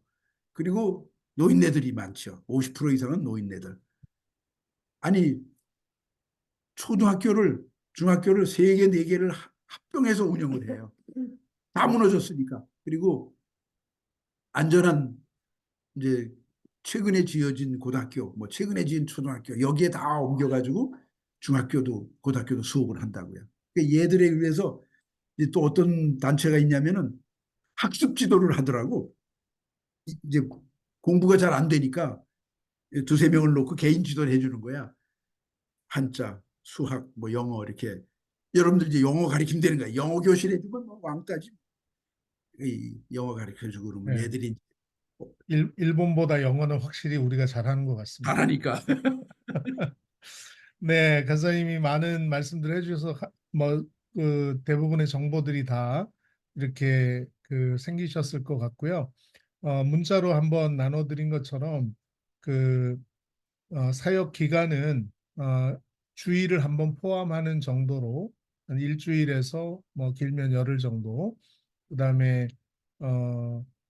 그리고 노인네들이 많죠. 50% 이상은 노인네들. 아니 초등학교를 중학교를 3개, 4개를 합병해서 운영을 해요. 다 무너졌으니까. 그리고 안전한 이제 최근에 지어진 고등학교, 뭐 최근에 지은 초등학교 여기에 다 옮겨가지고 중학교도 고등학교도 수업을 한다고요. 그러니까 얘들에 위해서 또 어떤 단체가 있냐면은 학습 지도를 하더라고. 이제 공부가 잘 안 되니까 2~3명을 놓고 개인 지도를 해주는 거야. 한자, 수학, 뭐 영어 이렇게. 여러분들 이제 영어 가르치면 되는 거야. 영어 교실 해주면 뭐 왕따지. 영어 가르쳐주고 그러면 네. 애들이 일본보다 영어는 확실히 우리가 잘하는 것 같습니다. 잘하니까. 네, 간사님이 많은 말씀들 해주셔서 그 대부분의 정보들이 다 이렇게 생기셨을 것 같고요. 문자로 한번 나눠드린 것처럼 사역 기간은 주일을 한번 포함하는 정도로 한 일주일에서 뭐 길면 열흘 정도. 그다음에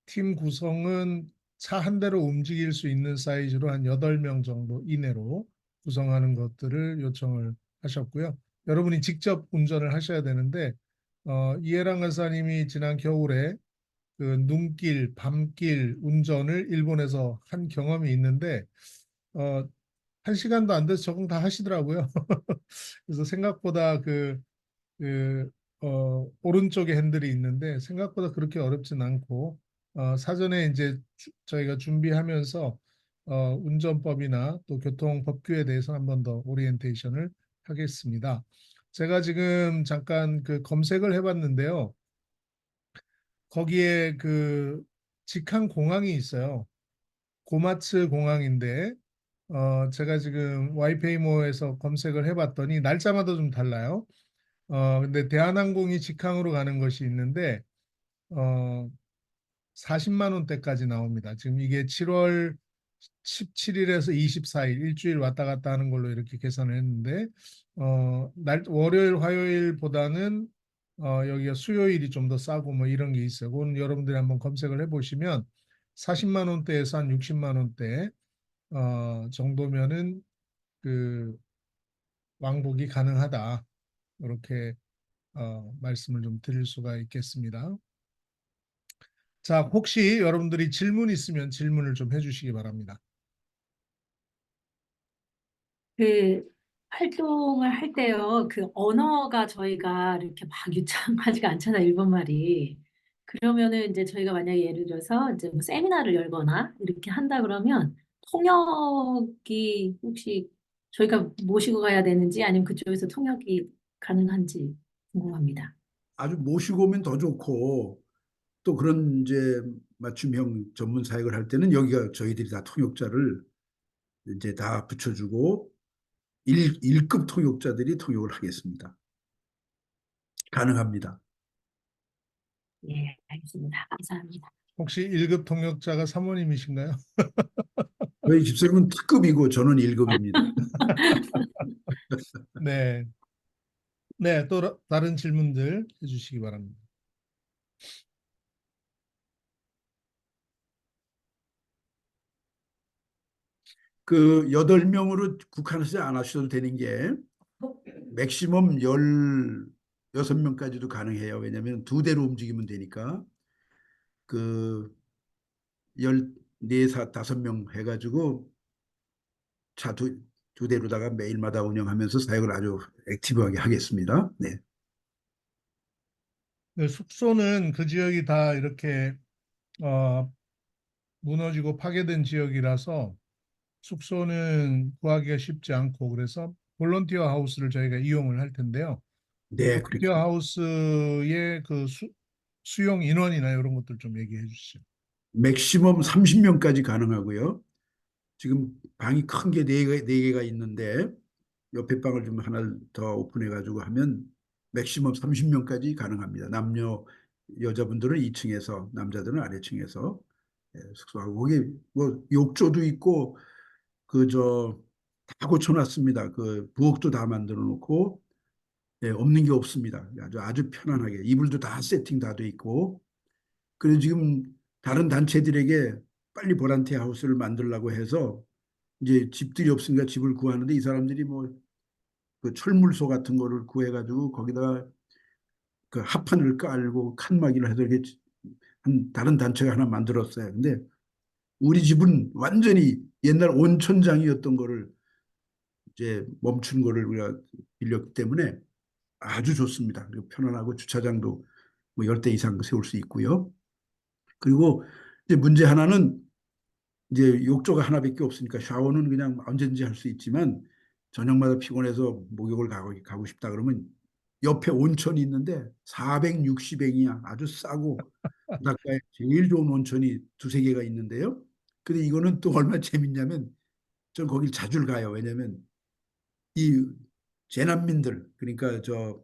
팀 구성은 차 한 대로 움직일 수 있는 사이즈로 한 8명 정도 이내로 구성하는 것들을 요청을 하셨고요. 여러분이 직접 운전을 하셔야 되는데 이해랑 간사님이 지난 겨울에 그 눈길, 밤길 운전을 일본에서 한 경험이 있는데 1시간도 안 돼서 적응 다 하시더라고요. 그래서 생각보다 오른쪽에 핸들이 있는데 생각보다 그렇게 어렵진 않고 사전에 이제 저희가 준비하면서 운전법이나 또 교통법규에 대해서 한 번 더 오리엔테이션을 하겠습니다. 제가 지금 잠깐 검색을 해봤는데요. 거기에 직항 공항이 있어요. 고마츠 공항인데 제가 지금 와이페이모에서 검색을 해봤더니 날짜마다 좀 달라요. 근데 대한항공이 직항으로 가는 것이 있는데 40만 원대까지 나옵니다. 지금 이게 7월 17일에서 24일 일주일 왔다 갔다 하는 걸로 이렇게 계산을 했는데 월요일, 화요일보다는 여기가 수요일이 좀 더 싸고 뭐 이런 게 있어요. 그건 여러분들이 한번 검색을 해보시면 40만 원대에서 한 60만 원대 정도면은 왕복이 가능하다. 이렇게 말씀을 좀 드릴 수가 있겠습니다. 자, 혹시 여러분들이 질문 있으면 질문을 좀 해주시기 바랍니다. 그 활동을 할 때요, 그 언어가 저희가 이렇게 막 유창하지가 않잖아요, 일본말이. 그러면은 이제 저희가 만약에 예를 들어서 이제 뭐 세미나를 열거나 이렇게 한다 그러면 통역이 혹시 저희가 모시고 가야 되는지 아니면 그쪽에서 통역이 가능한지 궁금합니다. 아주 모시고 오면 더 좋고, 또 그런 이제 맞춤형 전문 사역을 할 때는 여기가 저희들이 다 통역자를 이제 다 붙여주고 1급 통역자들이 통역을 하겠습니다. 가능합니다. 예, 알겠습니다. 감사합니다. 혹시 1급 통역자가 사모님이신가요? 저희 집사람은 특급이고 저는 1급입니다. 네. 네, 또 다른 질문들 해주시기 바랍니다. 그 8명으로 국한하지 않으셔도 되는 게 맥시멈 16명까지도 가능해요. 왜냐하면 2대로 움직이면 되니까 그 14, 5명 해가지고 차 두 대로다가 매일마다 운영하면서 사역을 아주 액티브하게 하겠습니다. 네. 네, 숙소는 그 지역이 다 이렇게 무너지고 파괴된 지역이라서 숙소는 구하기가 쉽지 않고 그래서 볼런티어 하우스를 저희가 이용을 할 텐데요. 네, 볼런티어 하우스의 수용 인원이나 이런 것들 좀 얘기해 주시죠. 맥시멈 30명까지 가능하고요. 지금 방이 큰 게 4개가 있는데 옆에 방을 좀 하나 더 오픈해 가지고 하면 맥시멈 30명까지 가능합니다. 남녀 여자분들은 2층에서 남자들은 아래층에서 숙소하고 거기 뭐 욕조도 있고 다 고쳐놨습니다. 그 부엌도 다 만들어 놓고 없는 게 없습니다. 아주 편안하게 이불도 다 세팅 다 돼 있고 그래서 지금 다른 단체들에게 빨리 보란티아 하우스를 만들려고 해서 이제 집들이 없으니까 집을 구하는데 이 사람들이 뭐 그 철물소 같은 거를 구해가지고 거기다가 그 합판을 깔고 칸막이를 해서 이렇게 다른 단체가 하나 만들었어요. 근데 우리 집은 완전히 옛날 온천장이었던 거를 이제 멈춘 거를 우리가 빌렸기 때문에 아주 좋습니다. 그리고 편안하고 주차장도 뭐 10대 이상 세울 수 있고요. 그리고 이제 문제 하나는 이제 욕조가 하나밖에 없으니까 샤워는 그냥 언제든지 할 수 있지만 저녁마다 피곤해서 목욕을 가고 싶다 그러면 옆에 온천이 있는데 460엔이야. 아주 싸고 바닷가에 제일 좋은 온천이 두세 개가 있는데요. 근데 이거는 또 얼마나 재밌냐면 전 거길 자주 가요. 왜냐면 이 재난민들 그러니까 저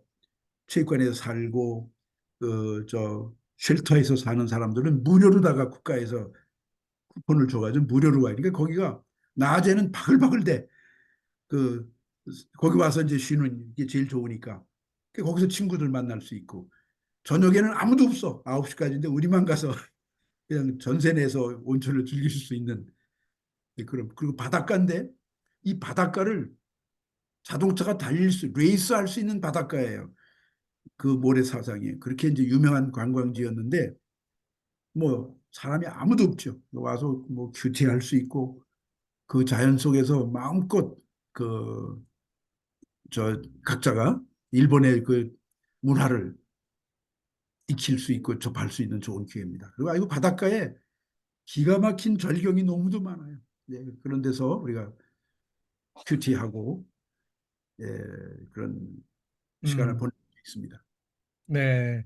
체육관에서 살고 쉘터에서 사는 사람들은 무료로다가 국가에서 쿠폰을 줘가지고 무료로 가요. 그러니까 거기가 낮에는 바글바글대. 거기 와서 이제 쉬는 게 제일 좋으니까. 거기서 친구들 만날 수 있고. 저녁에는 아무도 없어. 9시까지인데 우리만 가서 그냥 전세 내서 온천을 즐길 수 있는 그리고 바닷가인데 이 바닷가를 자동차가 레이스할 수 있는 바닷가예요. 그 모래사장에. 그렇게 이제 유명한 관광지였는데 뭐 사람이 아무도 없죠. 와서 뭐 큐티할 수 있고 그 자연 속에서 마음껏 각자가 일본의 그 문화를 익힐 수 있고 접할 수 있는 좋은 기회입니다. 그리고 이거 바닷가에 기가 막힌 절경이 너무도 많아요. 그런 데서 우리가 큐티하고 그런 시간을 보낼 수 있습니다. 네.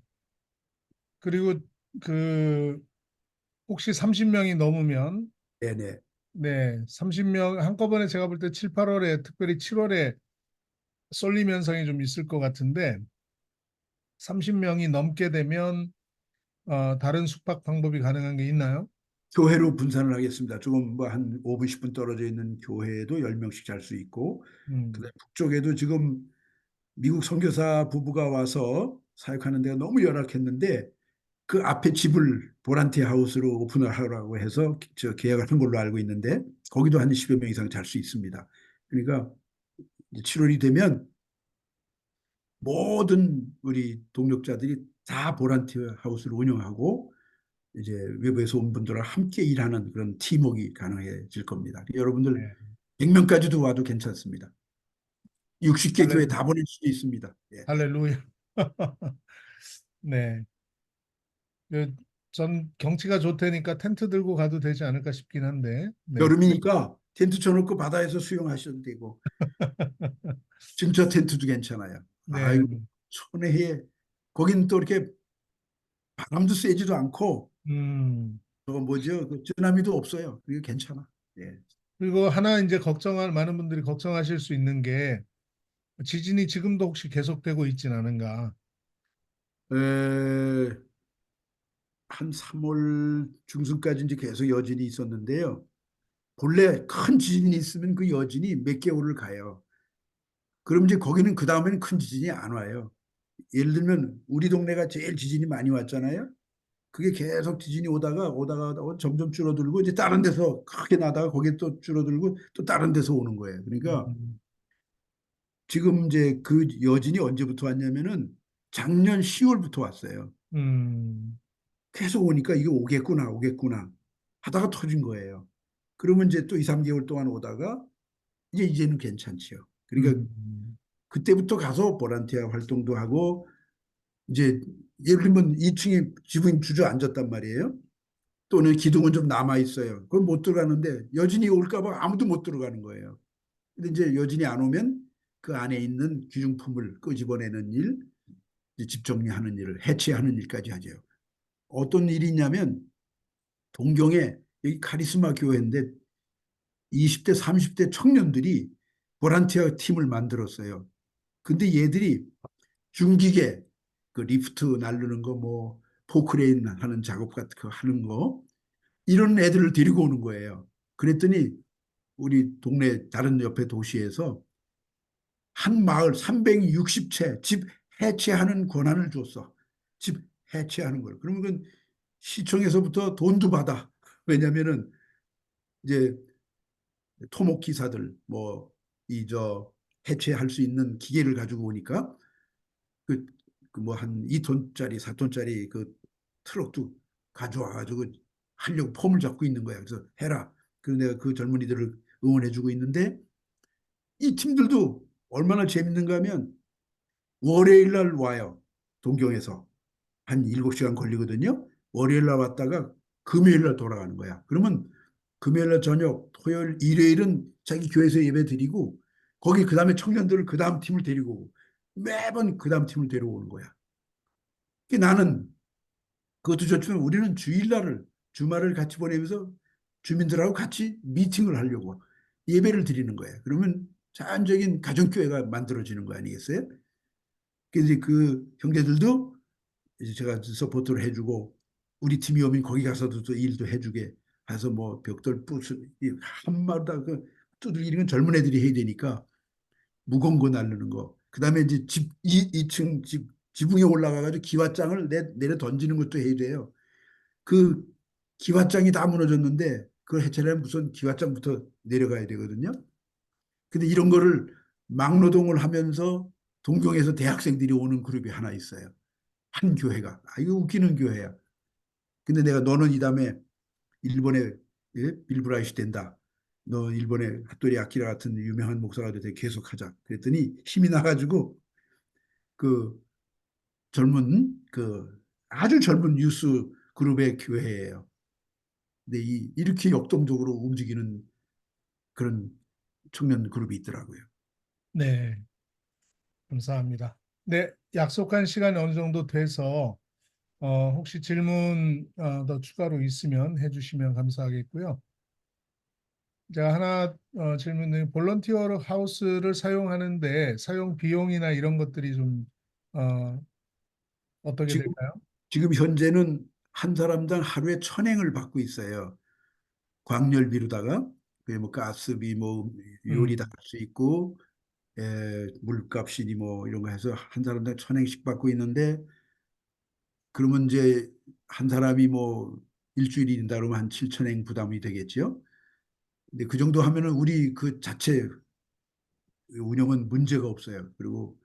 그리고 혹시 30명이 넘으면 네네. 네, 30명 한꺼번에 제가 볼 때 7, 8월에 특별히 7월에 쏠림 현상이 좀 있을 것 같은데 30명이 넘게 되면 다른 숙박 방법이 가능한 게 있나요? 교회로 분산을 하겠습니다. 조금 뭐 한 5분, 10분 떨어져 있는 교회에도 10명씩 잘 수 있고 그다음에 북쪽에도 지금 미국 선교사 부부가 와서 사역하는 데가 너무 열악했는데 그 앞에 집을 보란티아 하우스로 오픈을 하라고 해서 계약을 한 걸로 알고 있는데 거기도 한 10여 명 이상 잘 수 있습니다. 그러니까 7월이 되면 모든 우리 동력자들이 다 보란티아 하우스를 운영하고 이제 외부에서 온 분들과 함께 일하는 그런 팀워크가 가능해질 겁니다. 여러분들 100명까지도 와도 괜찮습니다. 60개 교회 다 보낼 수도 있습니다. 할렐루야. 네. 전 경치가 좋다니까 텐트 들고 가도 되지 않을까 싶긴 한데. 네. 여름이니까 텐트 쳐놓고 바다에서 수영하셔도 되고 진짜 텐트도 괜찮아요. 네. 아이고 천혜에 거긴 또 이렇게 바람도 세지도 않고 저거 뭐죠? 그 쓰나미도 없어요. 그게 괜찮아. 그리고 하나 이제 많은 분들이 걱정하실 수 있는 게 지진이 지금도 혹시 계속되고 있진 않은가? 한 3월 중순까지 이제 계속 여진이 있었는데요. 본래 큰 지진이 있으면 그 여진이 몇 개월을 가요. 그럼 이제 거기는 그 다음에는 큰 지진이 안 와요. 예를 들면 우리 동네가 제일 지진이 많이 왔잖아요. 그게 계속 지진이 오다가 점점 줄어들고 이제 다른 데서 크게 나다가 거기에 또 줄어들고 또 다른 데서 오는 거예요. 그러니까 지금 이제 그 여진이 언제부터 왔냐면은 작년 10월부터 왔어요. 계속 오니까 이게 오겠구나 하다가 터진 거예요. 그러면 이제 또 2, 3개월 동안 오다가 이제는 괜찮지요. 그러니까 그때부터 가서 보란티아 활동도 하고 이제 예를 들면 2층에 지붕 주저앉았단 말이에요. 또는 기둥은 좀 남아 있어요. 그건 못 들어가는데 여진이 올까 봐 아무도 못 들어가는 거예요. 근데 이제 여진이 안 오면 그 안에 있는 귀중품을 끄집어내는 일, 집 정리하는 일을 해체하는 일까지 하죠. 어떤 일이 있냐면 동경에 여기 카리스마 교회인데 20대, 30대 청년들이 보란티아 팀을 만들었어요. 근데 얘들이 중기계, 그 리프트 날르는 거, 뭐 포크레인 하는 작업 같은 거 하는 거 이런 애들을 데리고 오는 거예요. 그랬더니 우리 동네 다른 옆에 도시에서 한 마을 360채 집 해체하는 권한을 줬어. 집 해체하는 걸. 그러면 그건 시청에서부터 돈도 받아. 왜냐면은 이제 토목 기사들 뭐 이 저 해체할 수 있는 기계를 가지고 오니까 그 뭐 한 2톤짜리 4톤짜리 그 트럭도 가져와 가지고 하려고 폼을 잡고 있는 거야. 그래서 해라. 그래서 내가 그 젊은이들을 응원해주고 있는데 이 팀들도 얼마나 재밌는가 하면 월요일 날 와요. 동경에서 한 7시간 걸리거든요. 월요일 날 왔다가 금요일 날 돌아가는 거야. 그러면 금요일 날 저녁, 토요일, 일요일은 자기 교회에서 예배 드리고 거기 그 다음에 청년들을 그 다음 팀을 데리고 오고 매번 그 다음 팀을 데려오는 거야. 나는 그것도 좋지만 우리는 주일날을 주말을 같이 보내면서 주민들하고 같이 미팅을 하려고 예배를 드리는 거예요. 그러면 자연적인 가정교회가 만들어지는 거 아니겠어요? 그래서 그 형제들도 이제 제가 서포트를 해주고 우리 팀이 오면 거기 가서도 또 일도 해주게 해서 뭐 벽돌 부수 한마다 그 두들기는 건 젊은 애들이 해야 되니까 무거운 거 날르는 거. 그다음에 이제 집 2층 집 지붕에 올라가가지고 기와장을 내려 던지는 것도 해야 돼요. 그 기와장이 다 무너졌는데 그걸 해체하려면 우선 기와장부터 내려가야 되거든요. 근데 이런 거를 막노동을 하면서 동경에서 대학생들이 오는 그룹이 하나 있어요. 한 교회가. 아, 이거 웃기는 교회야. 근데 내가 너는 이 다음에 일본에 빌브라이시 된다. 너 일본의 핫토리 아키라 같은 유명한 목사가 돼서 계속하자. 그랬더니 힘이 나가지고 그 젊은 그 아주 젊은 유스 그룹의 교회예요. 근데 이렇게 역동적으로 움직이는 그런 청년 그룹이 있더라고요. 네, 감사합니다. 네, 약속한 시간이 어느 정도 돼서 혹시 질문 더 추가로 있으면 해주시면 감사하겠고요. 제가 하나 질문드린 볼런티어 하우스를 사용하는데 사용 비용이나 이런 것들이 좀 어떻게 지금 될까요? 지금 현재는 한 사람당 하루에 1,000엔을 받고 있어요. 광열비로다가 뭐 가스비 뭐 요리 다 할 수 있고 물값이니 뭐 이런 거 해서 한 사람당 1,000엔씩 받고 있는데 그러면 이제 한 사람이 뭐 일주일이 된다 그러면 한 7,000엔 부담이 되겠죠. 근데 그 정도 하면은 우리 그 자체 운영은 문제가 없어요. 그리고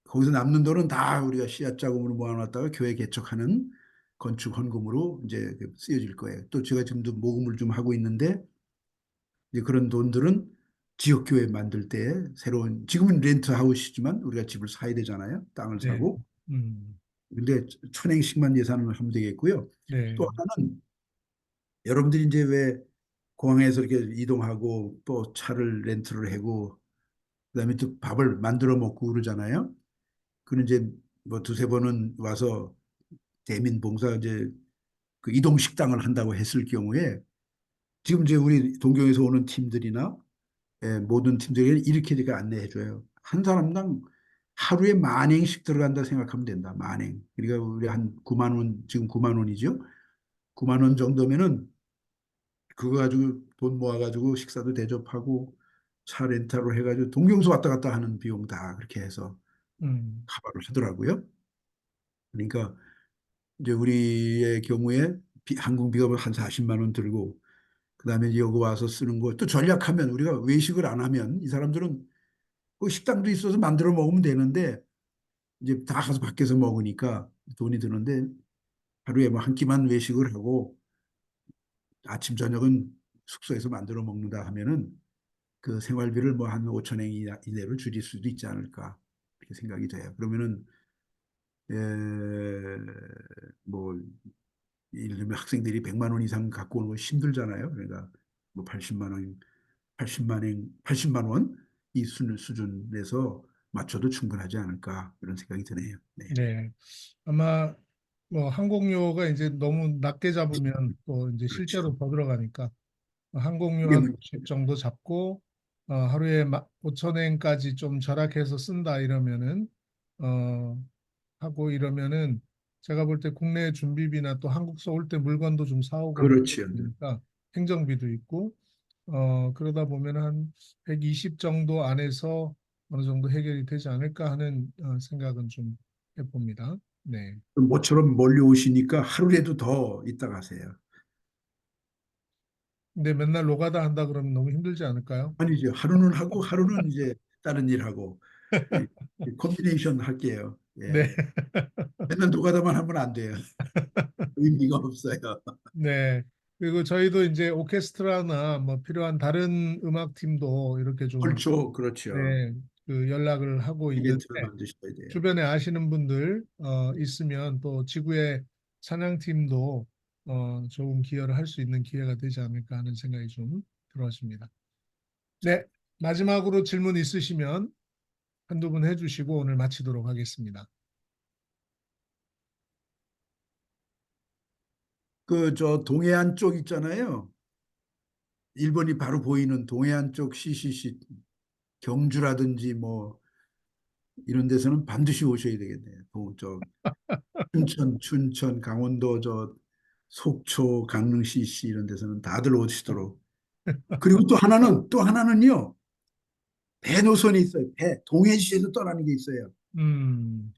거기서 남는 돈은 다 우리가 씨앗 자금으로 모아놨다가 교회 개척하는 건축 헌금으로 이제 쓰여질 거예요. 또 제가 지금도 모금을 좀 하고 있는데 이제 그런 돈들은 지역교회 만들 때 새로운 지금은 렌트 하우스지만 우리가 집을 사야 되잖아요. 땅을 네. 사고. 근데 1,000엔씩만 예산을 하면 되겠고요. 네. 또 하나는 여러분들이 이제 왜 공항에서 이렇게 이동하고 또 차를 렌트를 하고 그다음에 또 밥을 만들어 먹고 그러잖아요. 그는 이제 뭐 두세 번은 와서 대민 봉사 이제 그 이동 식당을 한다고 했을 경우에 지금 이제 우리 동경에서 오는 팀들이나 모든 팀들이 이렇게 제가 안내해 줘요. 한 사람당 하루에 10,000엔씩 들어간다 생각하면 된다. 10,000엔. 그러니까 우리 한 9만 원 지금 9만 원이죠. 9만 원 정도면은 그거 가지고 돈 모아가지고 식사도 대접하고 차 렌탈로 해가지고 동경서 왔다 갔다 하는 비용 다 그렇게 해서 커버를 하더라고요. 그러니까 이제 우리의 경우에 항공비가 한 40만 원 들고 그다음에 여기 와서 쓰는 거 또 전략하면 우리가 외식을 안 하면 이 사람들은 그 식당도 있어서 만들어 먹으면 되는데 이제 다 가서 밖에서 먹으니까 돈이 드는데 하루에 뭐 한 끼만 외식을 하고 아침 저녁은 숙소에서 만들어 먹는다 하면은 그 생활비를 뭐 한 5,000엔 이내로 줄일 수도 있지 않을까 그렇게 생각이 돼요. 그러면은 뭐 예를 들면 학생들이 100만 원 이상 갖고 오는 거 힘들잖아요. 그러니까 뭐 80만 원 이 수준에서 맞춰도 충분하지 않을까 그런 생각이 드네요. 네. 네. 아마 뭐 항공료가 이제 너무 낮게 잡으면 또 이제 실제로 더 들어가니까 항공료 한 50 정도 잡고 하루에 5,000엔까지 좀 절약해서 쓴다 이러면은 하고 이러면은 제가 볼 때 국내 준비비나 또 한국서 올 때 물건도 좀 사오고 그렇지요. 그러니까 행정비도 있고 그러다 보면 한 120 정도 안에서 어느 정도 해결이 되지 않을까 하는 생각은 좀 해봅니다. 네. 모처럼 몰려오시니까 하루라도 더 있다 가세요. 근데 맨날 노가다 한다 그러면 너무 힘들지 않을까요? 아니죠. 하루는 하고 하루는 이제 다른 일 하고 콤비네이션 할게요. 예. 네. 맨날 노가다만 하면 안 돼요. 의미가 없어요. 네. 그리고 저희도 이제 오케스트라나 뭐 필요한 다른 음악팀도 이렇게 좀 그렇죠. 그렇죠. 네, 그 연락을 하고 있는데 이벤트를 만드셔야 돼요. 주변에 아시는 분들 있으면 또 지구의 찬양팀도 좋은 기여를 할 수 있는 기회가 되지 않을까 하는 생각이 좀 들었습니다. 네, 마지막으로 질문 있으시면 한두 분 해주시고 오늘 마치도록 하겠습니다. 저 동해안 쪽 있잖아요. 일본이 바로 보이는 동해안 쪽 CCC 경주라든지 뭐 이런 데서는 반드시 오셔야 되겠네요. 춘천, 강원도 속초, 강릉 CC 이런 데서는 다들 오시도록. 그리고 또 하나는요. 배 노선이 있어요. 동해시에서 떠나는 게 있어요.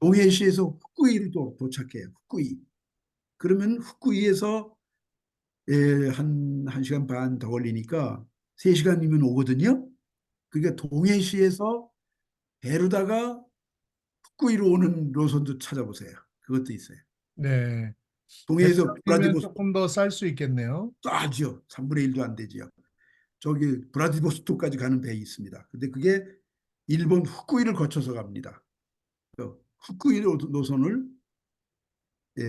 동해시에서 후쿠이로 도착해요. 후쿠이. 그러면 후쿠이에서 한 1시간 반 더 걸리니까 3시간이면 오거든요. 그러니까 동해시에서 배로다가 후쿠이로 오는 노선도 찾아보세요. 그것도 있어요. 네. 동해에서 배면 브라디보스토크 조금 더 쌀 수 있겠네요. 싸죠. 3분의 1도 안 되지요. 저기 브라디보스토크까지 가는 배 있습니다. 근데 그게 일본 후쿠이를 거쳐서 갑니다. 후쿠이 노선을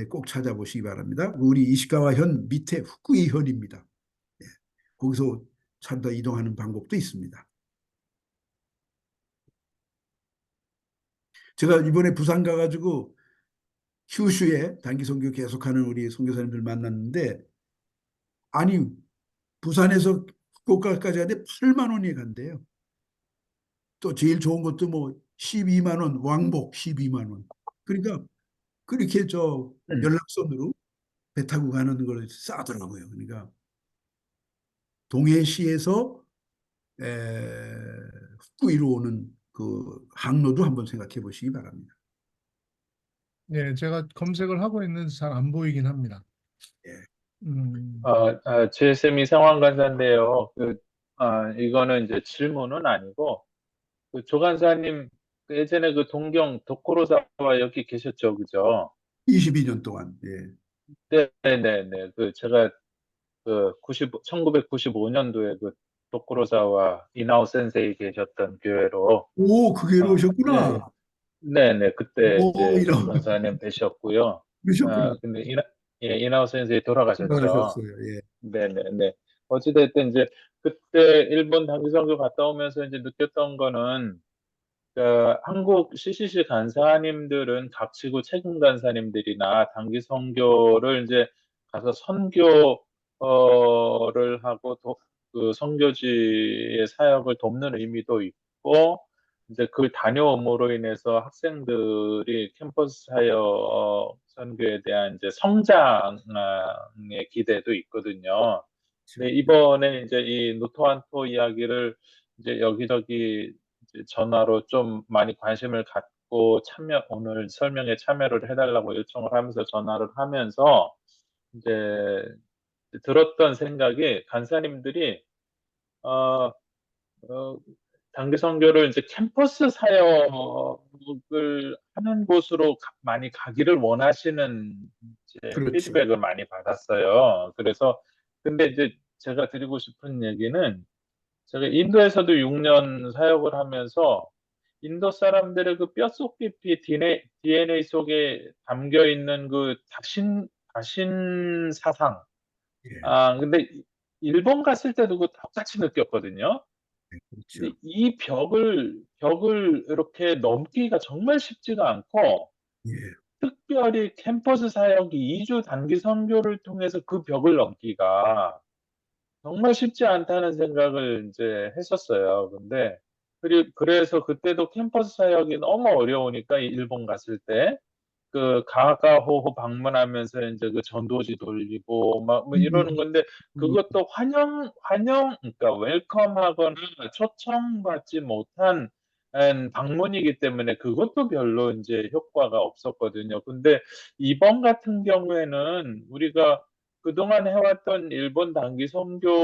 꼭 찾아보시기 바랍니다. 우리 이시카와현 밑에 후쿠이현입니다. 거기서 차로 이동하는 방법도 있습니다. 제가 이번에 부산 가가지고 큐슈에 단기 선교 계속하는 우리 선교사님들 만났는데 아니 부산에서 후쿠오카까지 가는데 8만 원이 간대요. 또 제일 좋은 것도 뭐 12만 원 왕복 12만 원. 그러니까 그렇게 연락선으로 배 타고 가는 걸 싸더라고요. 그러니까 동해시에서 후쿠이로 오는 그 항로도 한번 생각해 보시기 바랍니다. 네, 제가 검색을 하고 있는데 잘 안 보이긴 합니다. GSM 이상환 간사인데요. 이거는 이제 질문은 아니고, 조 간사님, 예전에 동경 도코로사와 여기 계셨죠, 그죠? 22년 동안, 예. 네네네. 제가 1995년도에 도코로사와 이나오 센세이 계셨던 교회로. 오, 그 교회로 오셨구나. 네네. 그때 이제 이런. 조 간사님 뵈셨고요. 그러셨구나. 근데 이나오 센세이 돌아가셨죠. 돌아가셨어요. 예. 네네네. 어찌됐든 이제 그때 일본 단기 선교 갔다 오면서 이제 느꼈던 거는 한국 CCC 간사님들은 각지구 책임 간사님들이나 단기 선교를 이제 가서 선교를 하고 그 선교지의 사역을 돕는 의미도 있고 이제 그 다녀옴으로 인해서 학생들이 캠퍼스 사역 선교에 대한 이제 성장의 기대도 있거든요. 근데 이번에 이제 이 노토안토 이야기를 이제 여기저기 이제 전화로 좀 많이 관심을 갖고 오늘 설명에 참여를 해달라고 요청을 하면서 전화를 하면서 이제 들었던 생각이 간사님들이 단기 선교를 이제 캠퍼스 사역을 하는 곳으로 많이 가기를 원하시는 이제 그렇죠. 피드백을 많이 받았어요. 그래서 근데 이제 제가 드리고 싶은 얘기는 제가 인도에서도 6년 사역을 하면서 인도 사람들의 그 뼛속 깊이 DNA 속에 담겨 있는 그 다신 사상. 근데 일본 갔을 때도 그 똑같이 느꼈거든요. 근데 이 벽을 이렇게 넘기가 정말 쉽지가 않고 특별히 캠퍼스 사역이 2주 단기 선교를 통해서 그 벽을 넘기가 정말 쉽지 않다는 생각을 이제 했었어요. 그래서 그때도 캠퍼스 사역이 너무 어려우니까 일본 갔을 때 그 가가호호 방문하면서 이제 그 전도지 돌리고 막 뭐 이러는 건데 그것도 그러니까 웰컴하거나 초청받지 못한 방문이기 때문에 그것도 별로 이제 효과가 없었거든요. 근데 이번 같은 경우에는 우리가 그동안 해왔던 일본 단기 선교하고는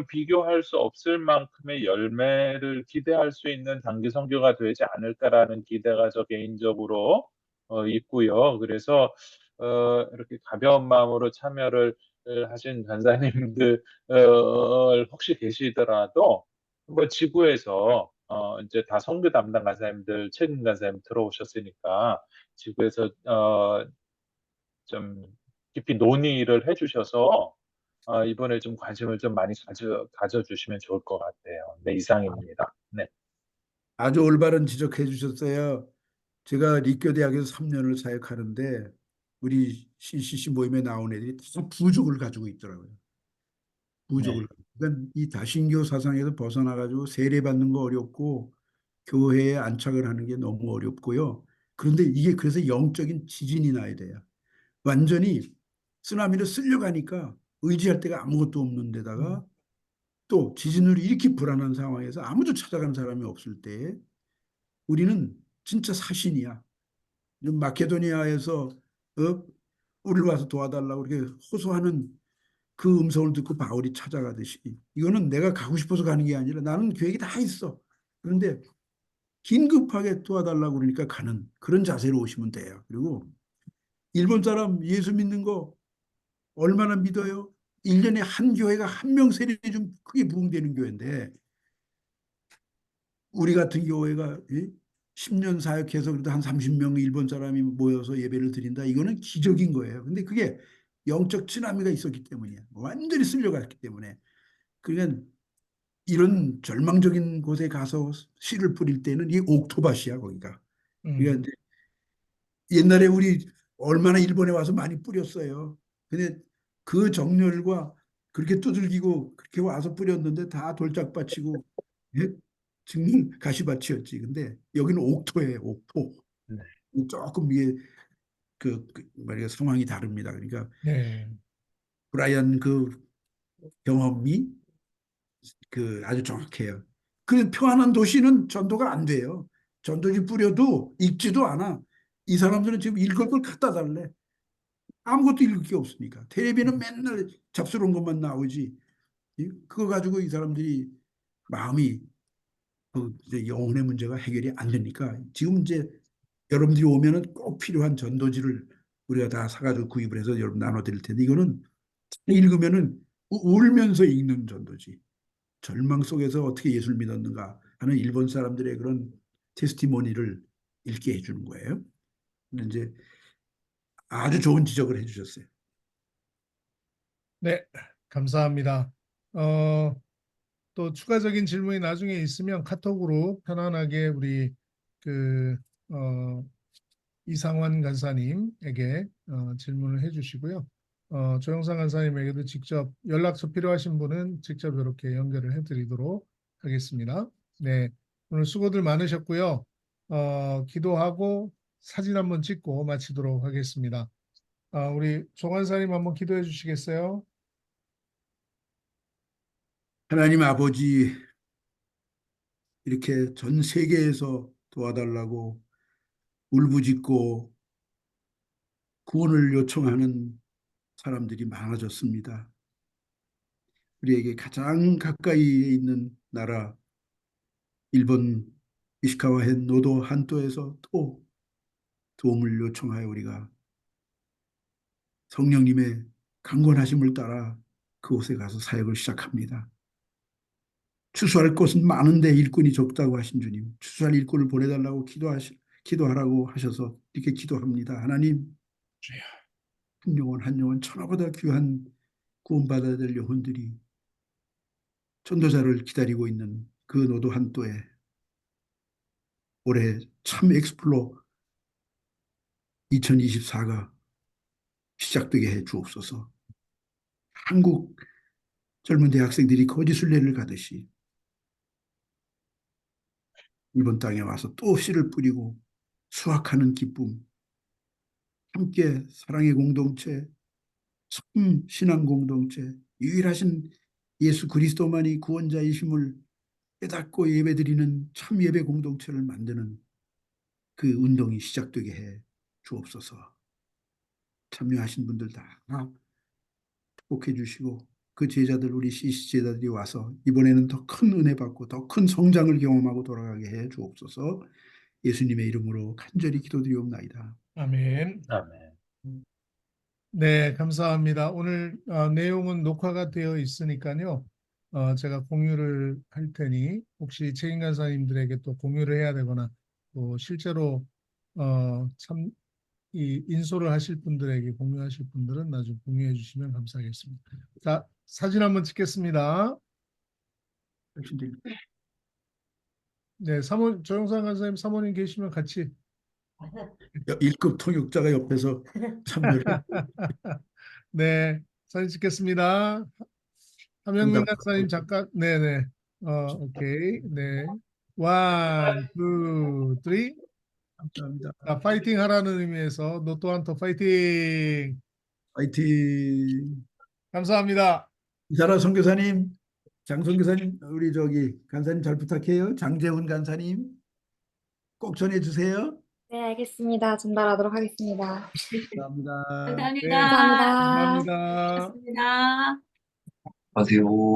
비교할 수 없을 만큼의 열매를 기대할 수 있는 단기 선교가 되지 않을까라는 기대가 저 개인적으로 있고요. 그래서 이렇게 가벼운 마음으로 참여를 하신 간사님들 혹시 계시더라도 뭐 지구에서 이제 다 선교 담당 간사님들, 책임 간사님 들어오셨으니까 지구에서 좀 깊이 논의를 해주셔서 이번에 좀 관심을 좀 많이 가져주시면 좋을 것 같아요. 네, 이상입니다. 네. 아주 올바른 지적해 주셨어요. 제가立교대학에서 3년을 사역하는데 우리 CCC 모임에 나온 애들이 다 부족을 가지고 있더라고요. 부족을. 그러니까 이 다신교 사상에서 벗어나가지고 세례받는 거 어렵고 교회에 안착을 하는 게 너무 어렵고요. 그런데 이게 그래서 영적인 지진이 나야 돼요. 완전히 쓰나미로 쓸려가니까 의지할 데가 아무것도 없는 데다가 또 지진으로 이렇게 불안한 상황에서 아무도 찾아가는 사람이 없을 때 우리는 진짜 사신이야. 마케도니아에서 우리를 와서 도와달라고 이렇게 호소하는 그 음성을 듣고 바울이 찾아가듯이 이거는 내가 가고 싶어서 가는 게 아니라 나는 계획이 다 있어. 그런데 긴급하게 도와달라고 그러니까 가는 그런 자세로 오시면 돼요. 그리고 일본 사람 예수 믿는 거 얼마나 믿어요? 1년에 한 교회가 한 명 세례 좀 크게 부흥되는 교회인데 우리 같은 교회가 10년 사역해서 그래도 한 30명 일본 사람이 모여서 예배를 드린다. 이거는 기적인 거예요. 근데 그게 영적 쓰나미가 있었기 때문이야. 완전히 쓸려갔기 때문에. 그러니까 이런 절망적인 곳에 가서 씨를 뿌릴 때는 이 옥토밭이야, 거기가. 그러니까 옛날에 우리 얼마나 일본에 와서 많이 뿌렸어요. 근데 그 정열과 그렇게 두들기고 그렇게 와서 뿌렸는데 다 돌짝밭이고 예? 정말 가시밭이었지. 근데 여기는 옥토예요, 옥토. 조금 이게 말이야 상황이 다릅니다. 그러니까 네. 브라이언 그 경험이 아주 정확해요. 그 평안한 도시는 전도가 안 돼요. 전도지 뿌려도 읽지도 않아. 이 사람들은 지금 읽을 걸 갖다 달래. 아무것도 읽을 게 없으니까. 텔레비는 맨날 잡스러운 것만 나오지. 그거 가지고 이 사람들이 마음이 이제 영혼의 문제가 해결이 안 되니까 지금 이제 여러분들이 오면은 꼭 필요한 전도지를 우리가 다 사가지고 구입을 해서 여러분 나눠드릴 텐데 이거는 읽으면은 울면서 읽는 전도지. 절망 속에서 어떻게 예수를 믿었는가 하는 일본 사람들의 그런 테스티모니를 읽게 해주는 거예요. 이제 아주 좋은 지적을 해주셨어요. 네, 감사합니다. 또 추가적인 질문이 나중에 있으면 카톡으로 편안하게 우리 그 이상환 간사님에게 질문을 해주시고요. 조영상 간사님에게도 직접 연락처 필요하신 분은 직접 이렇게 연결을 해드리도록 하겠습니다. 네, 오늘 수고들 많으셨고요. 기도하고 사진 한번 찍고 마치도록 하겠습니다. 우리 조 간사님 한번 기도해 주시겠어요? 하나님 아버지 이렇게 전 세계에서 도와달라고 울부짖고 구원을 요청하는 사람들이 많아졌습니다. 우리에게 가장 가까이에 있는 나라 일본 이시카와현 노도 한도에서 또 도움을 요청하여 우리가 성령님의 강권하심을 따라 그곳에 가서 사역을 시작합니다. 추수할 곳은 많은데 일꾼이 적다고 하신 주님, 추수할 일꾼을 보내달라고 기도하라고 하셔서 이렇게 기도합니다. 하나님, 한 영혼 한 영혼 천하보다 귀한 구원받아야 될 영혼들이 전도자를 기다리고 있는 그 노도 한도에 올해 참 엑스플로 2024가 시작되게 해 주옵소서. 한국 젊은 대학생들이 거지순례를 가듯이 이번 땅에 와서 또 씨를 뿌리고 수확하는 기쁨, 함께 사랑의 공동체, 참 신앙 공동체, 유일하신 예수 그리스도만이 구원자이심을 깨닫고 예배드리는 참 예배 공동체를 만드는 그 운동이 시작되게 해 주옵소서. 참여하신 분들 다 축복해 주시고 그 제자들, 우리 CC 제자들이 와서 이번에는 더 큰 은혜 받고 더 큰 성장을 경험하고 돌아가게 해 주옵소서. 예수님의 이름으로 간절히 기도드리옵나이다. 아멘. 아멘. 네, 감사합니다. 오늘 내용은 녹화가 되어 있으니까요. 제가 공유를 할 테니 혹시 책임 간사님들에게 또 공유를 해야 되거나 또 실제로 참 이 인솔을 하실 분들에게 공유하실 분들은 나중에 공유해 주시면 감사하겠습니다. 자, 사진 한번 찍겠습니다. 네, 조영상 간사님, 사모님 계시면 같이. 1급 통역자가 옆에서 참여를. 네, 사진 찍겠습니다. 함영민 간사님 잠깐, 네네. 오케이. 네. 1, 2, 3. 감사합니다. 자, 파이팅 하라는 의미에서 노또한토 파이팅. 화이팅. 감사합니다. 이사라 선교사님, 장 선교사님, 우리 간사님 잘 부탁해요. 장재훈 간사님 꼭 전해주세요. 네, 알겠습니다. 전달하도록 하겠습니다. 감사합니다. 감사합니다. 감사합니다. 고맙습니다. 안녕하세요.